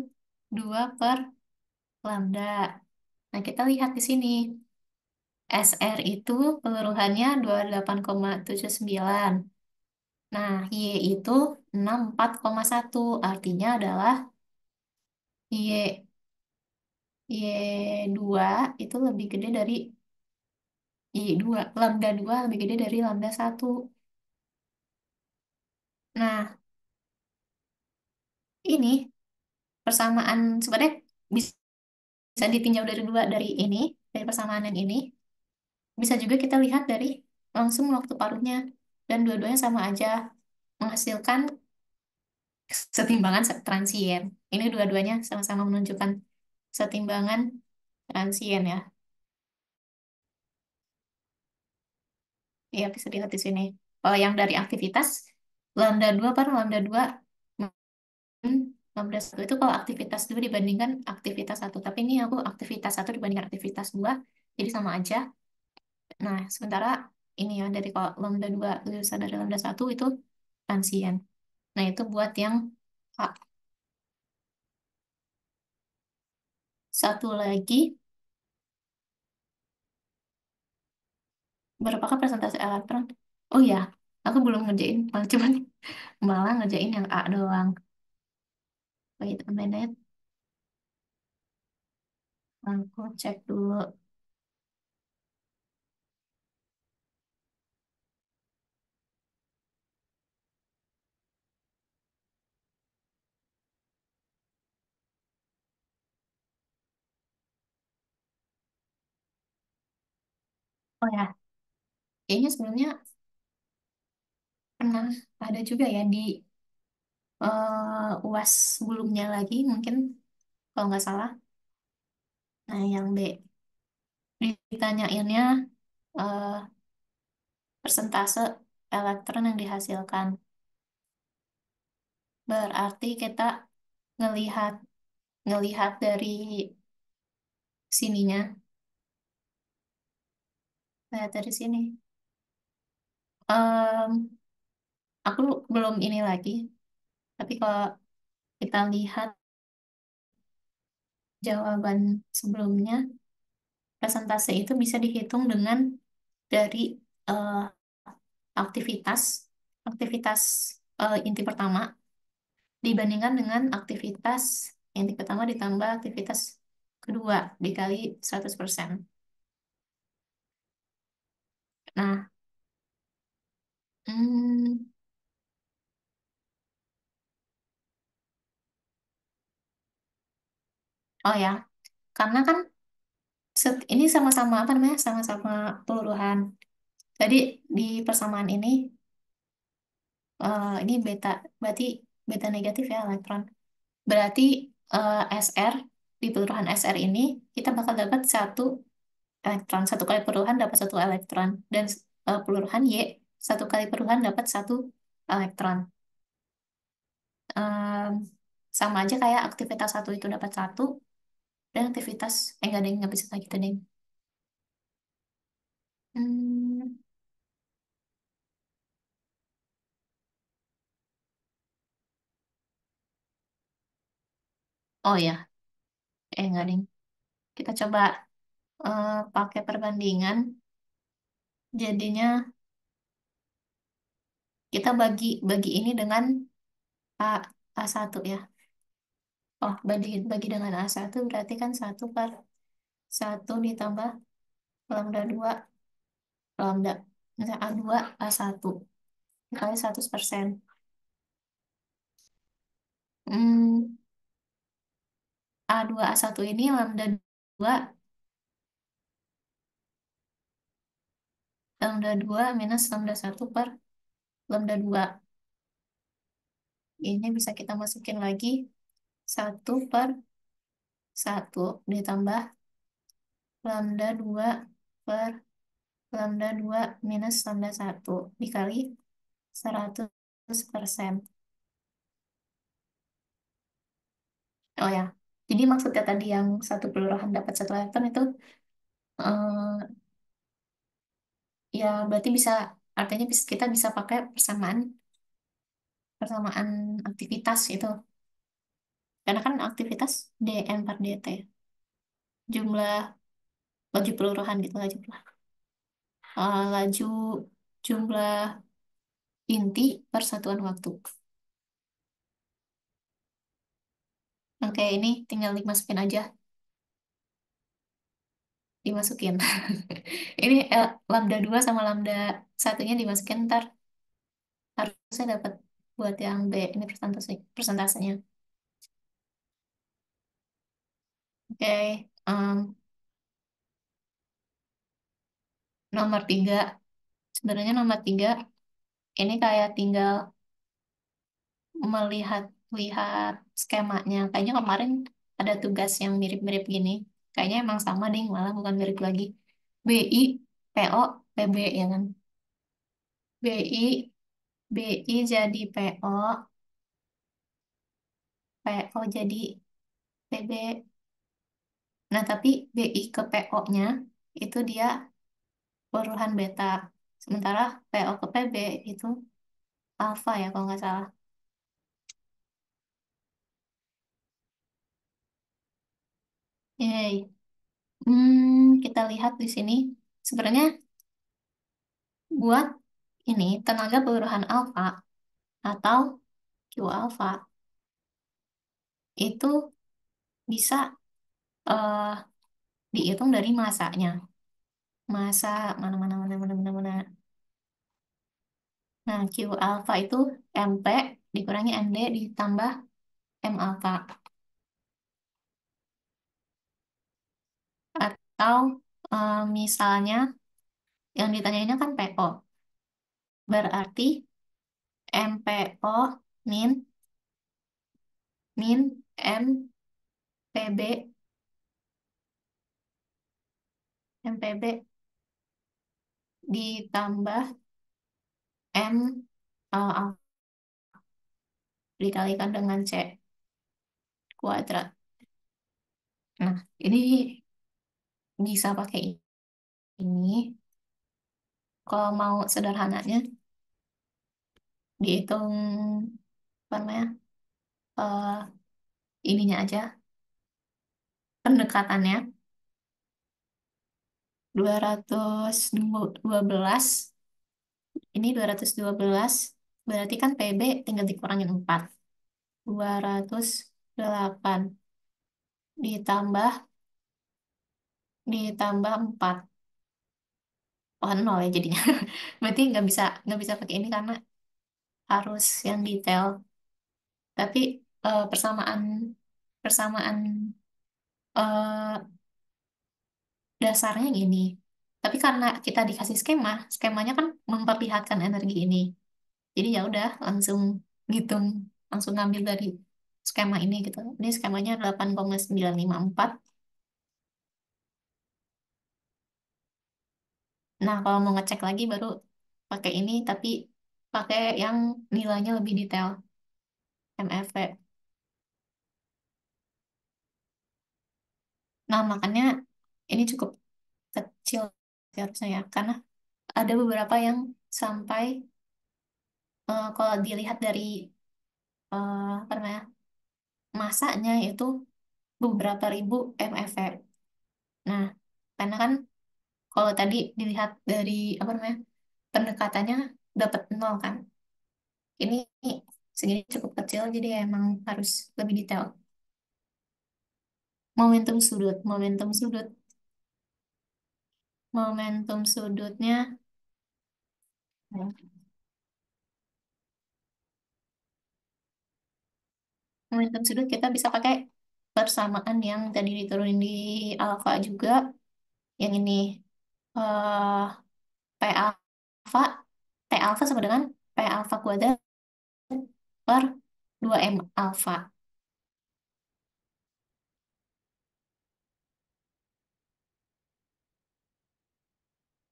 2 per lambda. Nah, kita lihat di sini. SR itu peluruhannya 28,79. Nah, Y itu 64,1. Artinya adalah Y, Y2 itu lebih gede dari Y2. Lambda 2 lebih gede dari lambda satu. Nah, ini persamaan sebenarnya bisa ditinjau dari dua, dari ini, dari persamaan yang ini. Bisa juga kita lihat dari langsung waktu paruhnya. Dan dua-duanya sama aja menghasilkan setimbangan transien. Ini dua-duanya sama-sama menunjukkan setimbangan transien ya. Ya, bisa dilihat di sini. Kalau yang dari aktivitas, lambda 2 per lambda 2 lambda satu itu kalau aktivitas 2 dibandingkan aktivitas satu. Tapi ini aku aktivitas satu dibandingkan aktivitas 2, jadi sama aja. Nah, sementara ini ya, dari kalau lambda 2 lebih besar dari lambda satu itu transien. Nah, itu buat yang A. Satu lagi, berapakah persentase elektron? Oh ya, aku belum ngerjain, malah cuman malah ngerjain yang A doang. Wait a minute, aku cek dulu. Oh ya, kayaknya sebenarnya pernah ada juga ya di UAS sebelumnya lagi, mungkin kalau nggak salah. Nah, yang B, ditanyainnya eh, persentase elektron yang dihasilkan. Berarti kita ngelihat ngelihat dari sininya, lihat dari sini. Em, aku belum ini lagi, tapi kalau kita lihat jawaban sebelumnya, persentase itu bisa dihitung dengan dari eh, aktivitas aktivitas inti pertama dibandingkan dengan aktivitas inti pertama ditambah aktivitas kedua dikali 100%. Nah, hmm, oh ya, karena kan ini sama-sama apa namanya, sama-sama peluruhan. Jadi di persamaan ini, ini beta, berarti beta negatif ya elektron. Berarti SR, di peluruhan SR ini kita bakal dapat satu elektron. Satu kali perubahan dapat satu elektron. Dan peluruhan Y, satu kali perubahan dapat satu elektron. Em, Sama aja kayak aktivitas satu itu dapat satu, dan aktivitas, enggak deh, nggak bisa kayak gitu deh. Hmm, oh ya, enggak deh. Kita coba pakai perbandingan. Jadinya kita bagi bagi ini dengan A, A1 ya. Oh, bagi dengan A1 berarti kan satu per satu ditambah lambda 2 lambda. Misalnya A2, A1 dikali 100%. Hmm, A2, A1 ini lambda 2 minus lambda satu per lambda 2. Ini bisa kita masukin lagi satu per satu ditambah lambda 2 per lambda 2 minus lambda satu dikali 100%. Oh ya, jadi maksudnya tadi yang satu peluruhan dapat satu elektron itu ya berarti bisa, artinya kita bisa pakai persamaan persamaan aktivitas itu. Karena kan aktivitas dm per dt, jumlah laju peluruhan gitu, laju jumlah inti per satuan waktu. Oke, ini tinggal dimasukin aja, dimasukin. Ini lambda 2 sama lambda satunya dimasukin, ntar harusnya dapat buat yang B ini persentasenya. Oke, nomor tiga. Sebenarnya nomor tiga ini kayak tinggal melihat lihat skemanya. Kayaknya kemarin ada tugas yang mirip-mirip gini. Kayaknya emang sama deh, malah bukan mirip lagi. BI, PO, PB ya kan? BI, BI jadi PO, PO jadi PB. Nah, tapi BI ke PO-nya itu dia urutan beta. Sementara PO ke PB itu alfa ya kalau nggak salah. Yay. Kita lihat di sini. Sebenarnya buat ini tenaga perubahan alfa atau Q alfa itu bisa eh, dihitung dari masanya. Masa mana mana mana mana mana mana. Nah, Q alfa itu MP dikurangi MD ditambah M alfa. Atau misalnya yang ditanyainnya kan PO. Berarti MPO min MPB MPB ditambah M alfa dikalikan dengan C kuadrat. Nah, ini bisa pakai ini. Kalau mau sederhananya, dihitung apa namanya, eh, ininya aja, pendekatannya 212, ini 212, berarti kan PB tinggal dikurangin 4. 208 ditambah ditambah 4. Oh, nol ya jadinya. Berarti nggak bisa pakai ini karena harus yang detail. Tapi persamaan persamaan eh, dasarnya gini. Tapi karena kita dikasih skema, skemanya kan memperlihatkan energi ini. Jadi ya udah langsung ngitung, langsung ngambil dari skema ini gitu. Ini skemanya 8,954. Nah, kalau mau ngecek lagi baru pakai ini, tapi pakai yang nilainya lebih detail, MFV. Nah, makanya ini cukup kecil harusnya ya, karena ada beberapa yang sampai kalau dilihat dari apa namanya masanya itu beberapa ribu mf. Nah, karena kan kalau tadi dilihat dari apa namanya pendekatannya dapat nol kan. Ini segini cukup kecil, jadi emang harus lebih detail. Momentum sudutnya, momentum sudut kita bisa pakai persamaan yang tadi diturunin di alfa juga. Yang ini eh P alfa, T alfa sama dengan P alfa kuadrat per 2M alfa.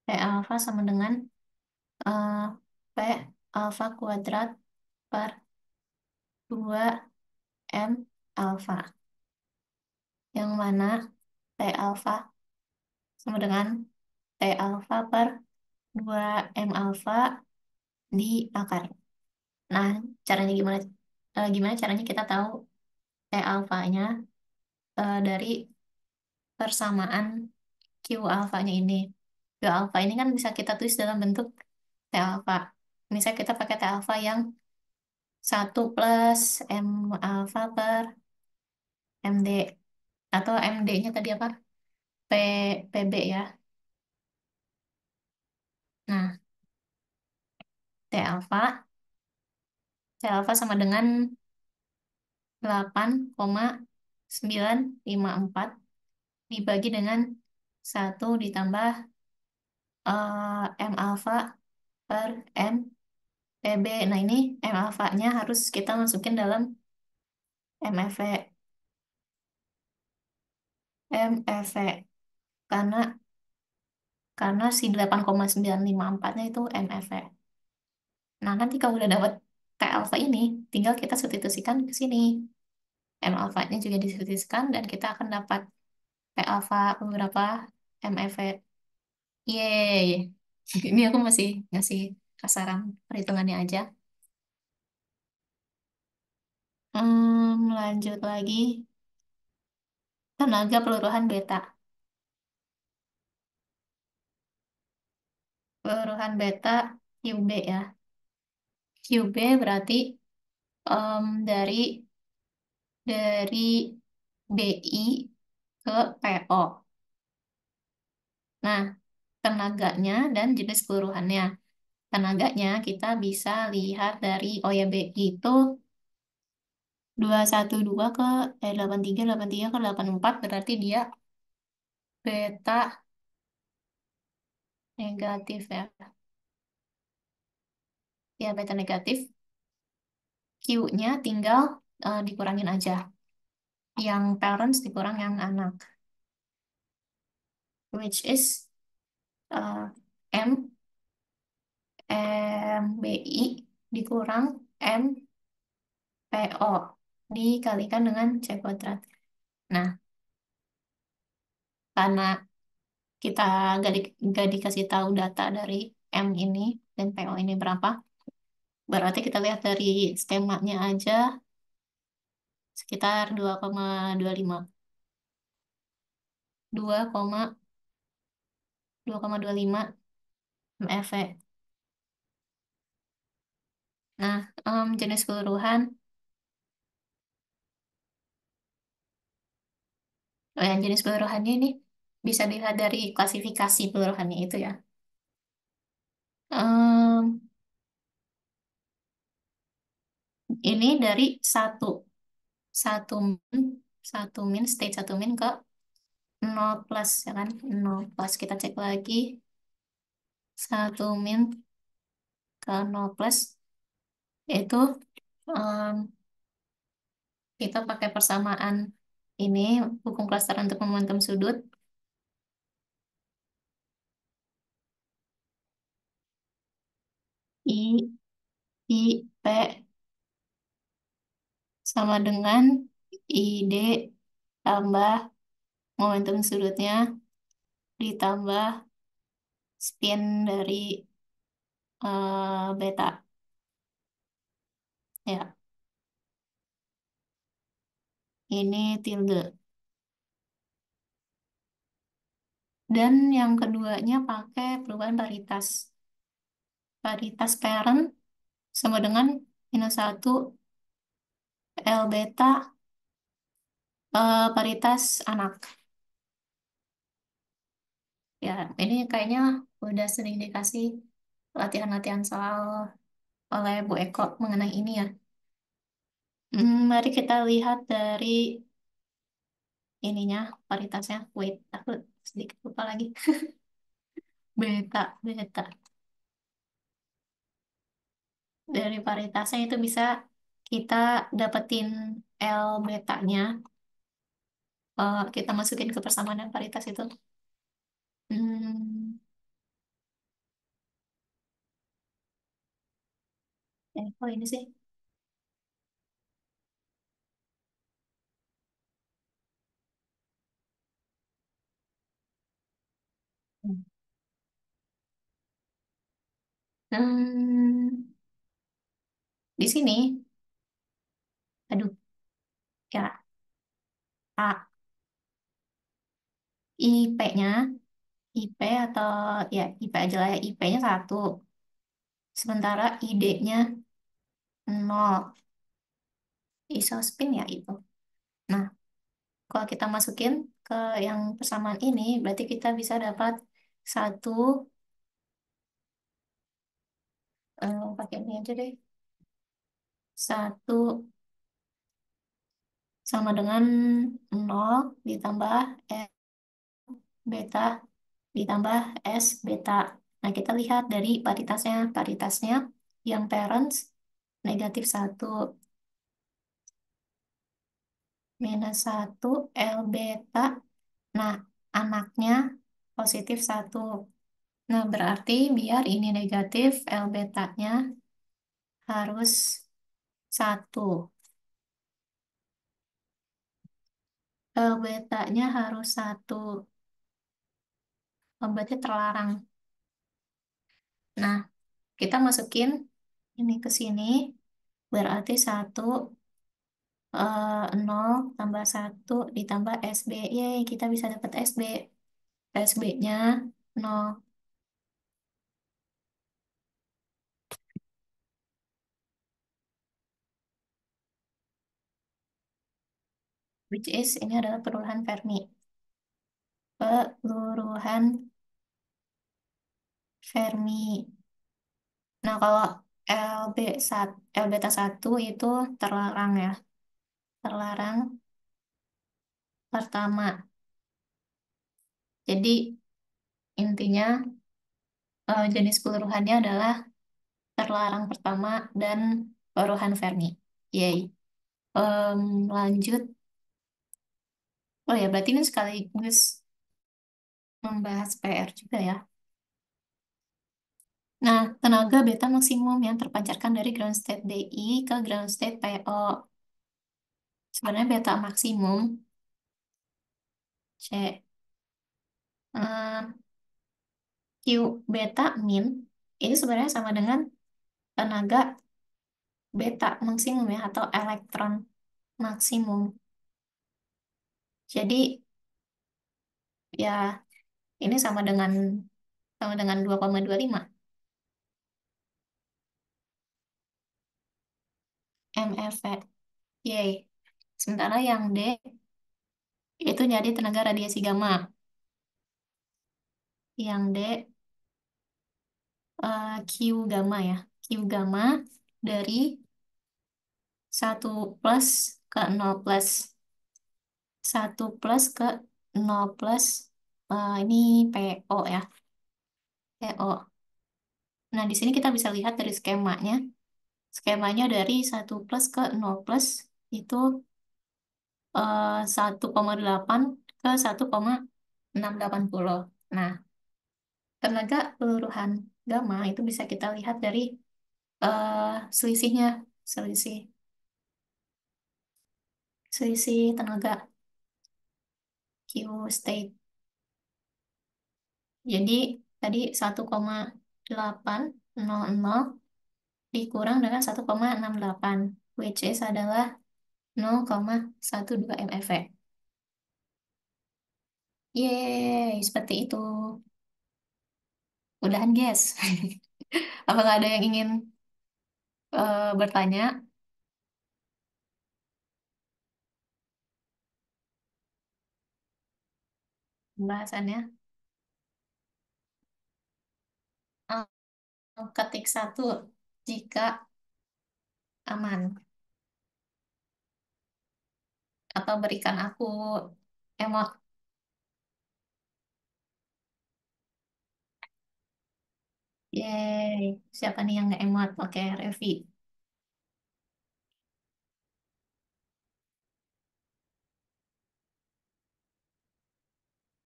P alfa sama dengan eh, P alfa kuadrat per 2M alfa. Yang mana T alfa sama dengan T alfa per 2M alfa di akar. Nah, caranya gimana? Gimana caranya kita tahu T alfanya dari persamaan Q alfanya ini. Q alfa ini kan bisa kita tulis dalam bentuk T alfa. Misal kita pakai T alfa yang 1 plus M alfa per MD. Atau MD-nya tadi apa? P, PB ya. Nah, T alfa C alfa sama dengan 8,954 dibagi dengan 1 ditambah M alfa per M PB. Nah, ini M alfanya harus kita masukin dalam MFE. MFE. Karena si 8,954-nya itu MFE. Nah, nanti kalau udah dapat T alfa ini, tinggal kita substitusikan ke sini. M alfanya juga disubstitusikan dan kita akan dapat P alfa beberapa MFE. Yeay. Ini aku masih ngasih kasaran perhitungannya aja. Lanjut lagi. Tenaga peluruhan beta. Peluruhan beta QB ya. QB berarti dari BI ke PO. Nah, tenaganya dan jenis peluruhannya. Tenaganya kita bisa lihat dari OYBI itu 212 ke 83 ke 84 berarti dia beta negatif ya. Ya, beta negatif. Q-nya tinggal dikurangin aja. Yang parents dikurang yang anak. Which is uh, M MBI dikurang MPO dikalikan dengan C kuadrat. Nah, karena kita gak dikasih tahu data dari M ini dan PO ini berapa, berarti kita lihat dari skemanya aja sekitar 2,25. 2,25 MFE. Nah, jenis keluruhan, yang jenis peluruhannya ini bisa dilihat dari klasifikasi peluruhannya itu ya. Em, ini dari satu satu min, state satu min ke 0 plus ya kan, 0 plus kita cek lagi 1 min ke 0 plus yaitu em, kita pakai persamaan ini hukum klaster untuk momentum sudut I P sama dengan ID tambah momentum sudutnya ditambah spin dari beta ya, ini tilde. Dan yang keduanya pakai perubahan paritas. Paritas parent sama dengan -1 L beta paritas anak. Ya, ini kayaknya udah sering dikasih latihan-latihan soal oleh Bu Eko mengenai ini ya. Mari kita lihat dari ininya, paritasnya. Wait, aku sedikit lupa lagi. Beta. Dari paritasnya itu bisa kita dapetin L betanya. Kita masukin ke persamaan dan paritas itu. Hmm, kok ini sih? Hmm, di sini, aduh, ya, A, IP-nya, IP atau ya IP aja lah ya, IP-nya 1. Sementara ID-nya 0. Isospin ya itu. Nah, kalau kita masukin ke yang persamaan ini, berarti kita bisa dapat satu, pakai ini aja deh, Satu sama dengan nol ditambah S beta ditambah S beta. Nah, kita lihat dari paritasnya. Paritasnya yang parents negatif satu minus satu L beta. Nah, anaknya positif satu. Nah, berarti biar ini negatif, L betanya harus satu. L betanya harus satu. Oh, berarti terlarang. Nah, kita masukin ini ke sini. Berarti satu, 0 tambah satu ditambah SB. Yeay, kita bisa dapat SB. SB-nya 0, which is ini adalah peluruhan Fermi. Peluruhan Fermi. Nah, kalau L beta satu itu terlarang ya. Terlarang pertama. Jadi intinya jenis peluruhannya adalah terlarang pertama dan peluruhan Fermi. Yay. Lanjut. Oh ya, berarti ini sekaligus membahas PR juga ya. Nah, tenaga beta maksimum yang terpancarkan dari ground state DI ke ground state PO. Sebenarnya beta maksimum C. eh, Q beta min itu sebenarnya sama dengan tenaga beta maksimum ya atau elektron maksimum. Jadi ya ini sama dengan 2,25 mF. Yay. Sementara yang D itu jadi tenaga radiasi gamma. Yang D Q gamma ya. Q gamma dari 1 plus ke 0 plus. 1 plus ke 0 plus. Ini PO ya. PO. Nah, di sini kita bisa lihat dari skemanya. Skemanya dari 1 plus ke 0 plus itu 1,8 ke 1,680. Nah, tenaga peluruhan gamma itu bisa kita lihat dari selisihnya, selisih, selisih tenaga Q state. Jadi tadi 1,800 dikurang dengan 1,68, which is adalah 0,12 mV. Yeay, seperti itu. Udahan, guys. Apakah ada yang ingin bertanya pembahasannya? Eh, Ketik satu jika aman. Atau berikan aku emot. Yeay. Siapa nih yang nge-emot? Oke, Revi.